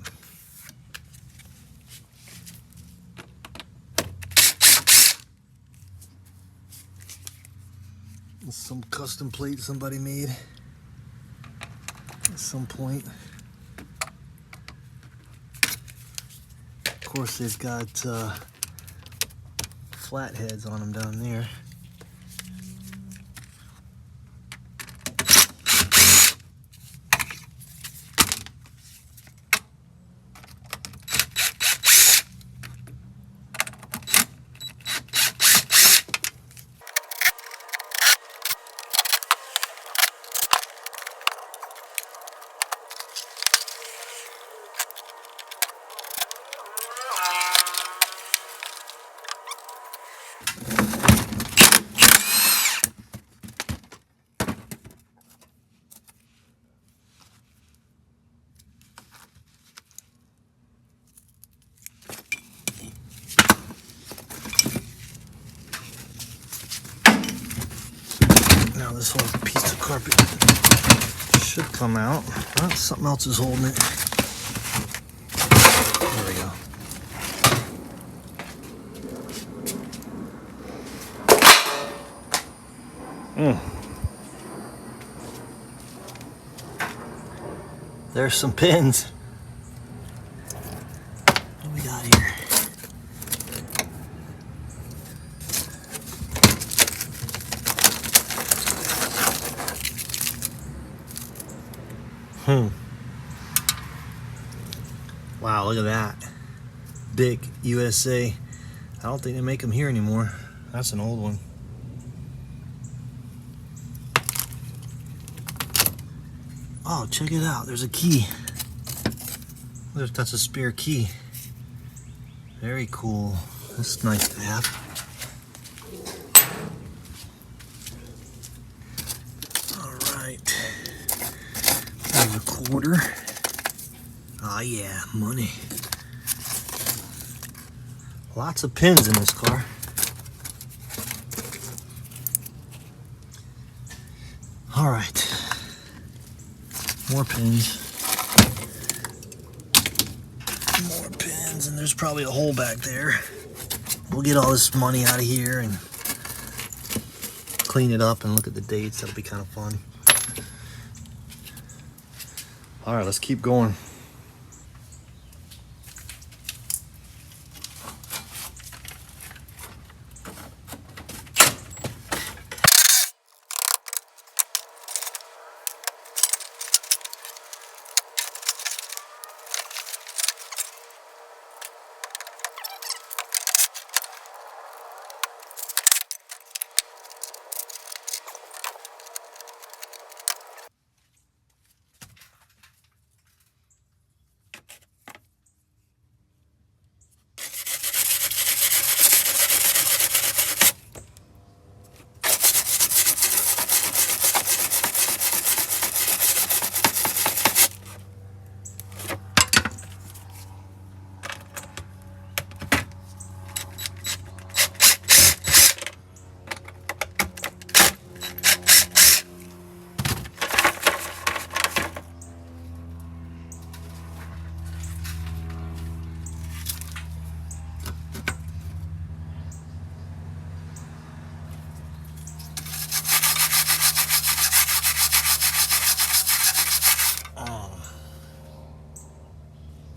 Speaker 1: Some custom plate somebody made at some point. Of course, they've got flatheads on them down there. Now this whole piece of carpet should come out. Oh, something else is holding it. There we go. There's some pins. What we got here? Wow, look at that. Big USA. I don't think they make them here anymore. That's an old one. Oh, check it out. There's a key. That's a spare key. Very cool. That's nice to have. All right. There's a quarter. Oh yeah, money. Lots of pins in this car. All right. More pins. More pins. is, and there's probably a hole back there. We'll get all this money out of here and clean it up and look at the dates. That'll be kind of fun. All right, let's keep going.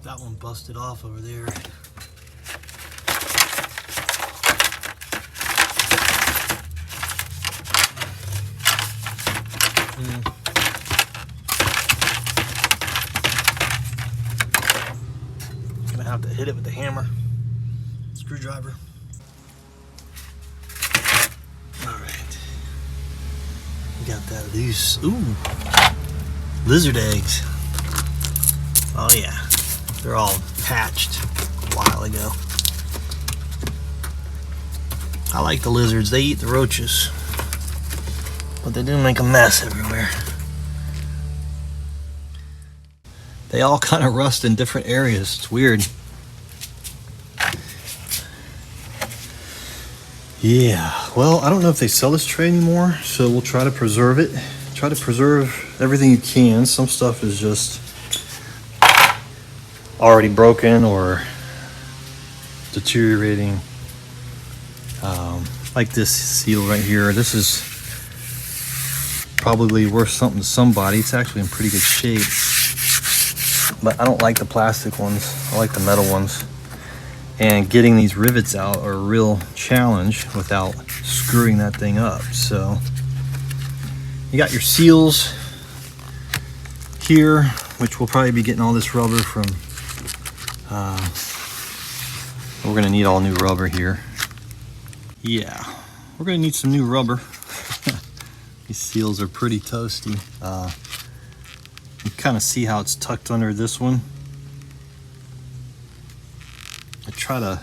Speaker 1: That one busted off over there. Gonna have to hit it with the hammer, screwdriver. All right, we got that loose. Ooh, lizard eggs. Oh yeah. They're all hatched a while ago. I like the lizards. They eat the roaches, but they do make a mess everywhere. They all kind of rust in different areas. It's weird. Yeah, well, I don't know if they sell this tray anymore, so we'll try to preserve it. Try to preserve everything you can. Some stuff is just already broken or deteriorating. Like this seal right here. This is probably worth something to somebody. It's actually in pretty good shape, but I don't like the plastic ones. I like the metal ones. And getting these rivets out are a real challenge without screwing that thing up. So you got your seals here, which we'll probably be getting all this rubber from. We're gonna need all new rubber here. Yeah, we're gonna need some new rubber. These seals are pretty toasty. You kind of see how it's tucked under this one. I try to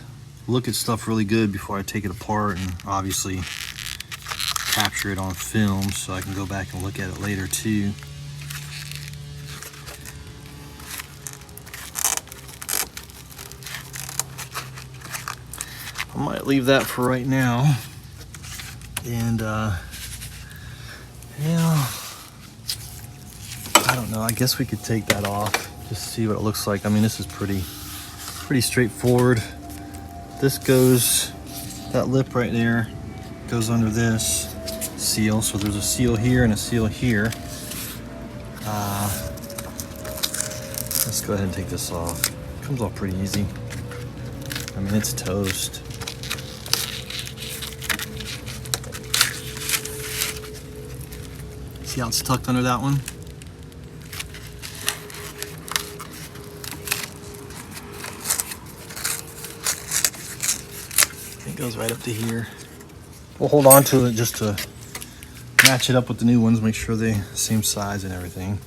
Speaker 1: look at stuff really good before I take it apart, and obviously capture it on film so I can go back and look at it later too. I might leave that for right now. And yeah, I don't know, I guess we could take that off, just see what it looks like. I mean, this is pretty straightforward. This goes, that lip right there goes under this seal. So there's a seal here and a seal here. Let's go ahead and take this off. It comes off pretty easy. I mean, it's toast. See how it's tucked under that one? It goes right up to here. We'll hold on to it just to match it up with the new ones, make sure they're the same size and everything.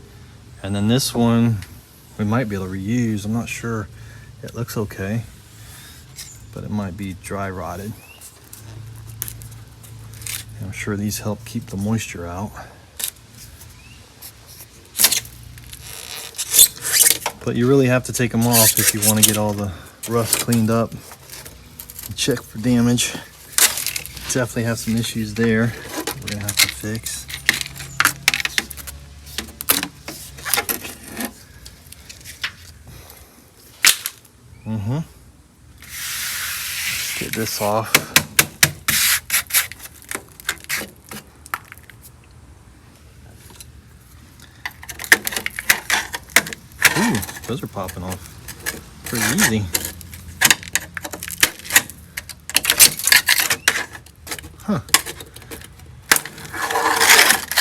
Speaker 1: And then this one, we might be able to reuse. I'm not sure. It looks okay, but it might be dry rotted. I'm sure these help keep the moisture out. But you really have to take them off if you want to get all the rust cleaned up. Check for damage. Definitely have some issues there we're gonna have to fix. Get this off. Ooh, those are popping off pretty easy. Huh.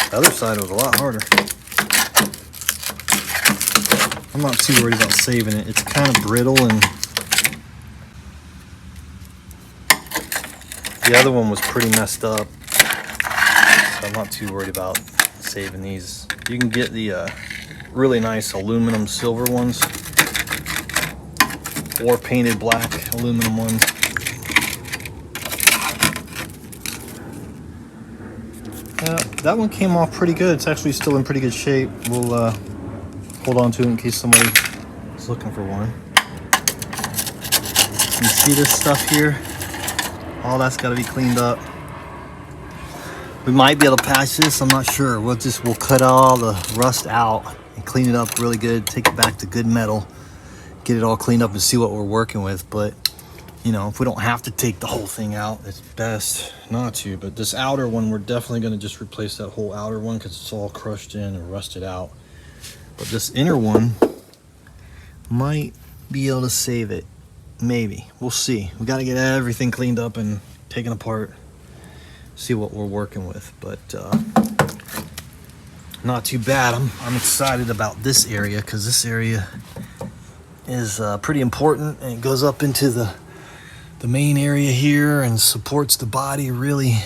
Speaker 1: The other side was a lot harder. I'm not too worried about saving it. It's kind of brittle, and the other one was pretty messed up. So I'm not too worried about saving these. You can get the really nice aluminum silver ones or painted black aluminum ones. That one came off pretty good. It's actually still in pretty good shape. We'll hold on to it in case somebody is looking for one. You see this stuff here? All that's got to be cleaned up. We might be able to patch this. I'm not sure. We'll cut all the rust out and clean it up really good. Take it back to good metal. Get it all cleaned up and see what we're working with. But you know, if we don't have to take the whole thing out, it's best not to. But this outer one, we're definitely going to just replace that whole outer one because it's all crushed in and rusted out. But this inner one might be able to save it. Maybe. We'll see. We got to get everything cleaned up and taken apart. See what we're working with. But not too bad. I'm excited about this area because this area is pretty important, and it goes up into the main area here and supports the body really.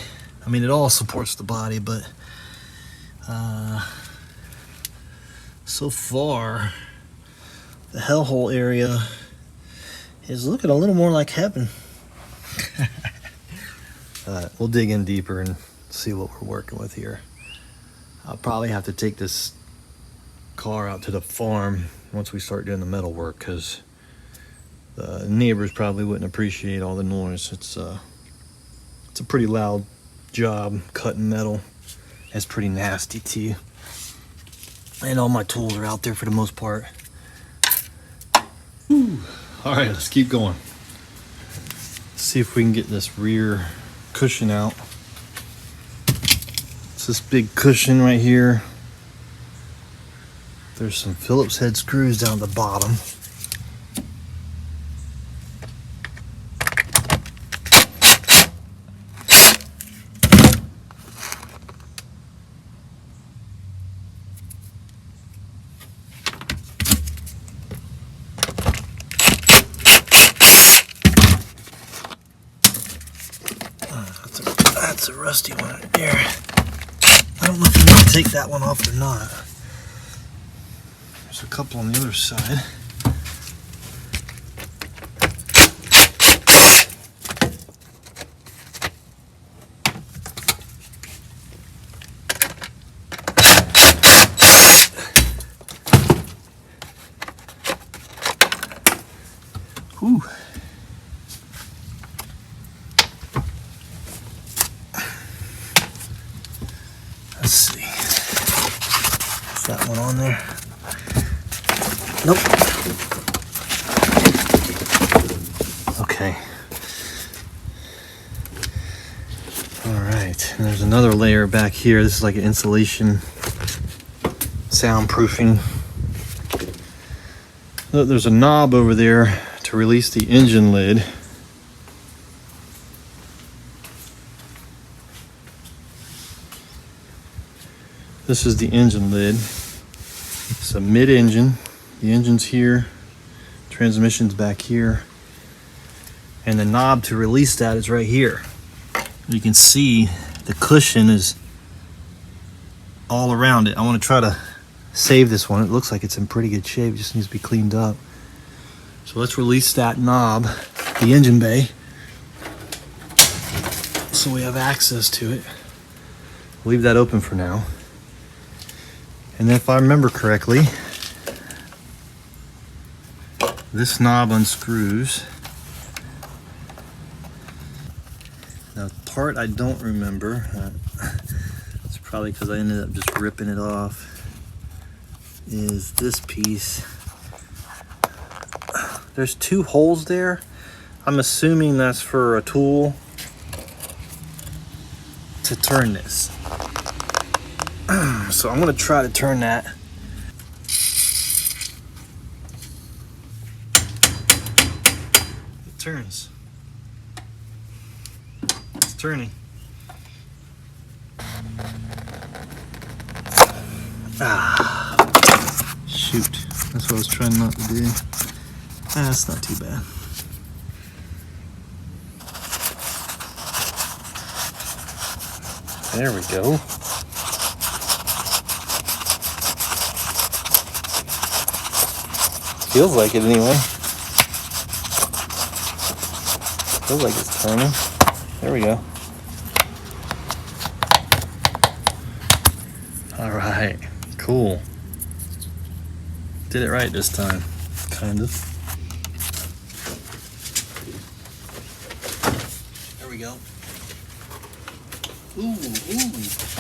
Speaker 1: I mean, it all supports the body, but so far the hellhole area is looking a little more like heaven. We'll dig in deeper and see what we're working with here. I'll probably have to take this car out to the farm once we start doing the metal work, because the neighbors probably wouldn't appreciate all the noise. It's a pretty loud job cutting metal. It's pretty nasty too. And all my tools are out there for the most part. Whew. All right, let's keep going. See if we can get this rear cushion out. It's this big cushion right here. There's some Phillips head screws down the bottom. That's a rusty one right there. I don't know if I'm going to take that one off or not. There's a couple on the other side. Whew. Let's see. Is that one on there? Nope. Okay. All right. And there's another layer back here. This is like an insulation soundproofing. Look, there's a knob over there to release the engine lid. This is the engine lid. It's a mid-engine. The engine's here, transmission's back here, and the knob to release that is right here. You can see the cushion is all around it. I want to try to save this one. It looks like it's in pretty good shape, it just needs to be cleaned up. So let's release that knob, the engine bay, so we have access to it. Leave that open for now. And if I remember correctly, this knob unscrews. Now, the part I don't remember, it's probably because I ended up just ripping it off, is this piece. There's two holes there. I'm assuming that's for a tool to turn this. So I'm gonna try to turn that. It turns. It's turning. Ah, shoot. That's what I was trying not to do. That's not too bad. There we go. Feels like it anyway. Feels like it's turning. There we go. All right, cool. Did it right this time, kind of. There we go. Ooh, ooh.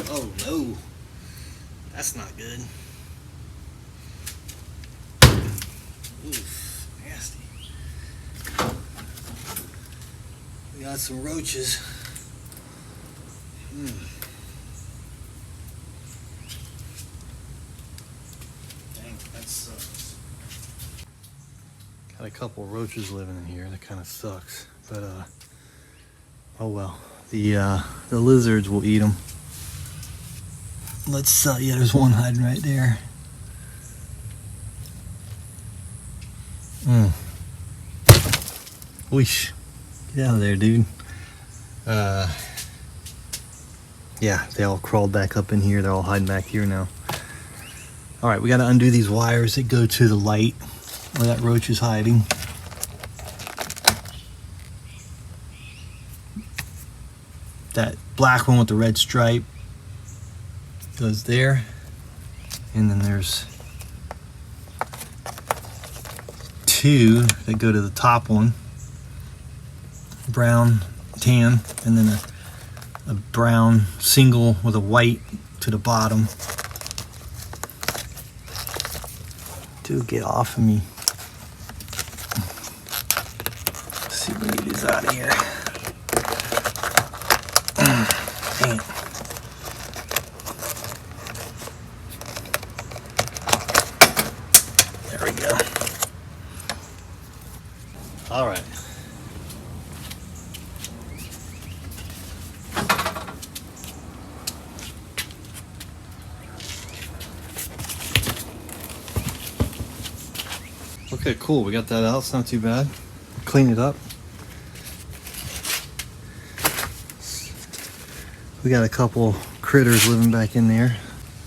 Speaker 1: Oh no. That's not good. Oof, nasty. We got some roaches. Dang, that sucks. Got a couple roaches living in here. That kind of sucks. But oh well. The lizards will eat them. Let's yeah, there's one hiding right there. Whoosh. Get out of there, dude. Yeah, they all crawled back up in here. They're all hiding back here now. All right, we got to undo these wires that go to the light where that roach is hiding. That black one with the red stripe goes there. And then there's two that go to the top one. Brown, tan, and then a brown single with a white to the bottom. Dude, get off of me. Let's see if we can get these out of here. Dang it. There we go. All right. Okay, cool. We got that out. It's not too bad. Clean it up. We got a couple critters living back in there.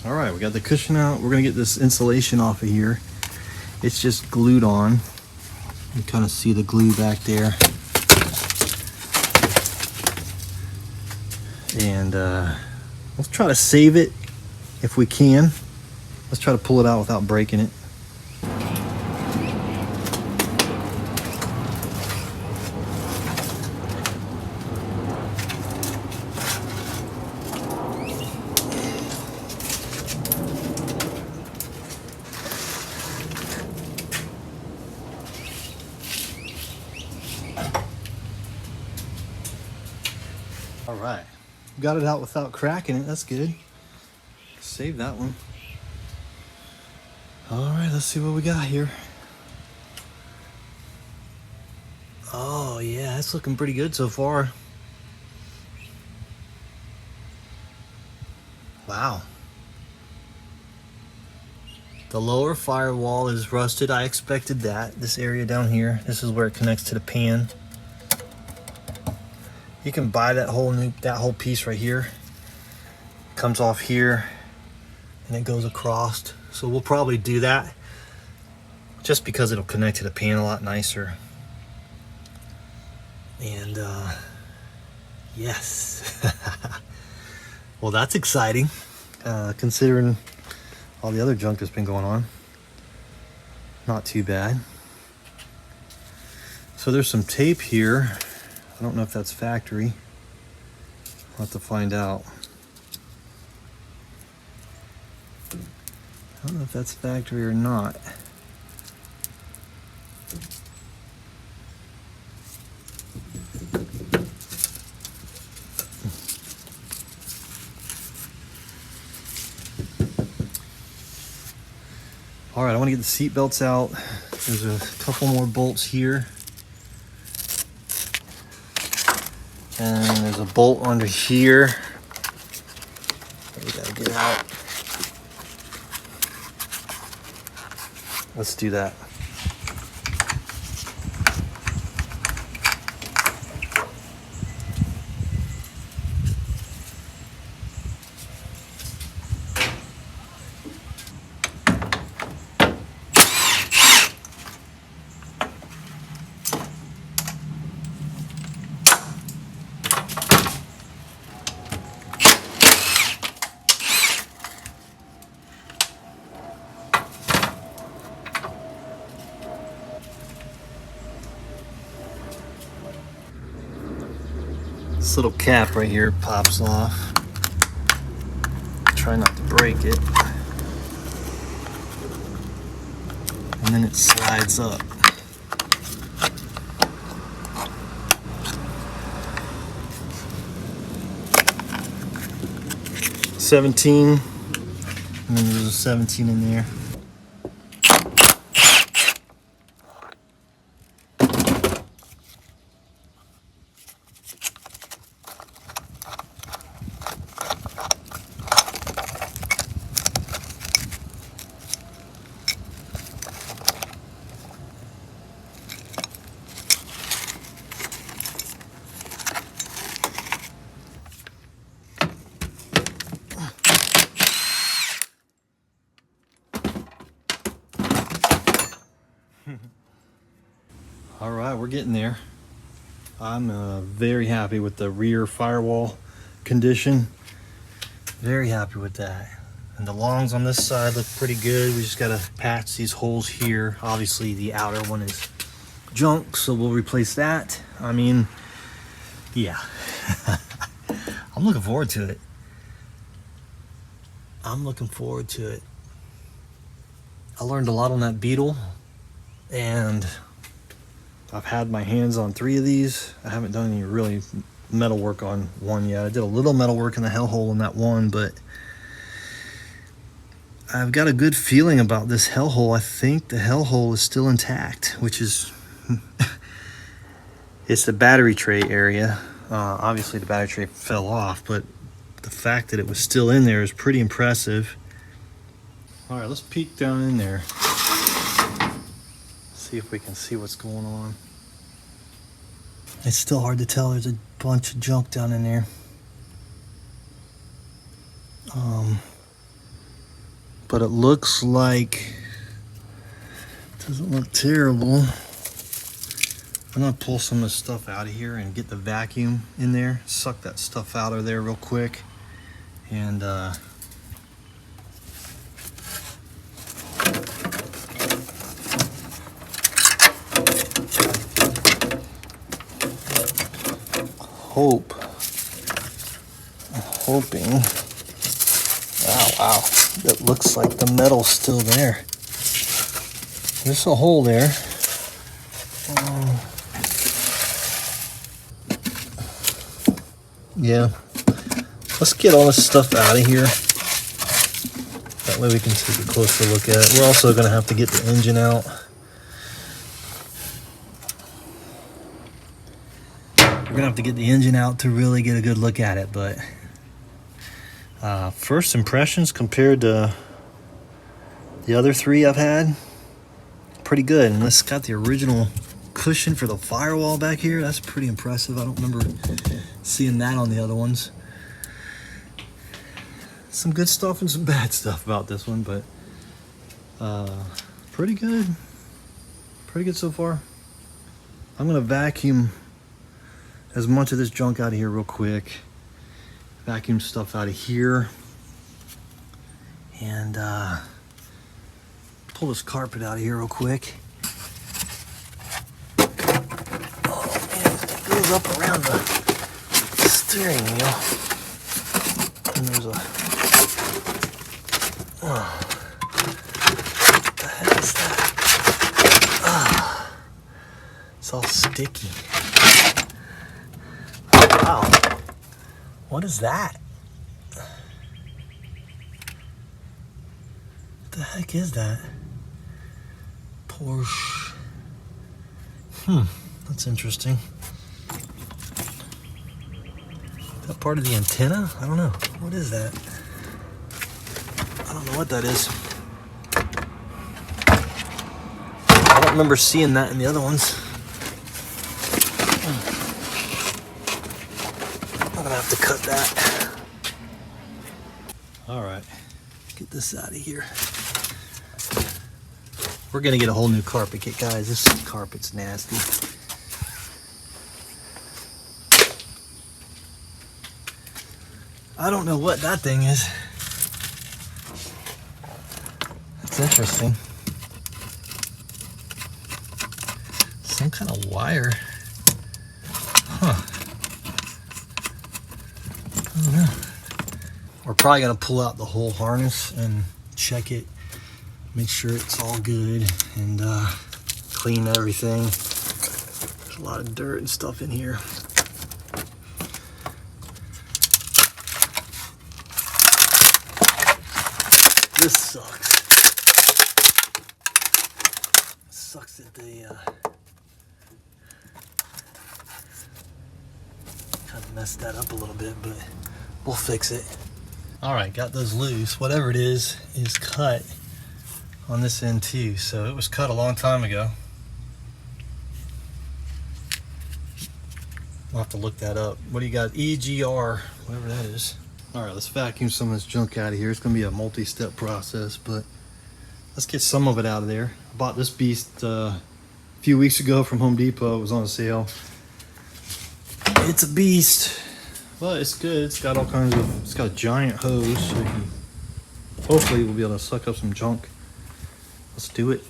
Speaker 1: All right, we got the cushion out. We're gonna get this insulation off of here. It's just glued on. You kind of see the glue back there. And let's try to save it if we can. Let's try to pull it out without breaking it. All right, got it out without cracking it. That's good. Save that one. All right, let's see what we got here. Oh yeah, it's looking pretty good so far. Wow. The lower firewall is rusted. I expected that. This area down here, this is where it connects to the pan. You can buy that whole piece right here. Comes off here and it goes across. So we'll probably do that just because it'll connect to the pan a lot nicer. And yes. Well, that's exciting, considering all the other junk that's been going on. Not too bad. So there's some tape here. I don't know if that's factory. I'll have to find out. I don't know if that's factory or not. All right, I want to get the seat belts out. There's a couple more bolts here. And there's a bolt under here. We gotta get out. Let's do that. This little cap right here pops off. Try not to break it. And then it slides up. $17, and then there's a 17 in there. All right, we're getting there. I'm very happy with the rear firewall condition. Very happy with that. And the longs on this side look pretty good. We just gotta patch these holes here. Obviously the outer one is junk, so we'll replace that. I mean, yeah. I'm looking forward to it. I'm looking forward to it. I learned a lot on that Beetle, and I've had my hands on 3 of these. I haven't done any really metal work on one yet. I did a little metal work in the hellhole in that one, but I've got a good feeling about this hellhole. I think the hellhole is still intact, which is it's the battery tray area. Obviously the battery tray fell off, but the fact that it was still in there is pretty impressive. All right, let's peek down in there. See if we can see what's going on. It's still hard to tell. There's a bunch of junk down in there. But it looks like it doesn't look terrible. I'm gonna pull some of this stuff out of here and get the vacuum in there, suck that stuff out of there real quick, and I'm hoping, wow, it looks like the metal's still there. There's a hole there. Yeah, let's get all this stuff out of here. That way we can take a closer look at it. We're also gonna have to get the engine out. We're gonna have to get the engine out to really get a good look at it, but first impressions compared to the other 3 I've had, pretty good. And this got the original cushion for the firewall back here. That's pretty impressive. I don't remember seeing that on the other ones. Some good stuff and some bad stuff about this one, but pretty good. Pretty good so far. I'm gonna vacuum as much of this junk out of here real quick. Vacuum stuff out of here. And pull this carpet out of here real quick. Oh man, it goes up around the steering wheel. And there's a... Oh, what the heck is that? It's all sticky. Wow. What is that? What the heck is that? Porsche. That's interesting. Is that part of the antenna? I don't know. What is that? I don't know what that is. I don't remember seeing that in the other ones. I'm gonna have to cut that. All right, get this out of here. We're gonna get a whole new carpet kit, guys. This carpet's nasty. I don't know what that thing is. That's interesting. Some kind of wire. Huh. I don't know. We're probably gonna pull out the whole harness and check it. Make sure it's all good and clean everything. There's a lot of dirt and stuff in here. This sucks. It sucks that they kind of messed that up a little bit, but we'll fix it. All right, got those loose. Whatever it is cut on this end too. So it was cut a long time ago. We'll have to look that up. What do you got? EGR, whatever that is. All right, let's vacuum some of this junk out of here. It's gonna be a multi-step process, but let's get some of it out of there. I bought this beast a few weeks ago from Home Depot. It was on sale. It's a beast, but it's good. It's got all kinds of, it's got a giant hose, so you can, hopefully we'll be able to suck up some junk. Let's do it.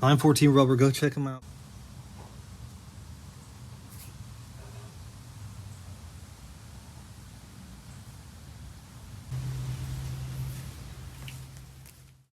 Speaker 1: .914 rubber, go check them out.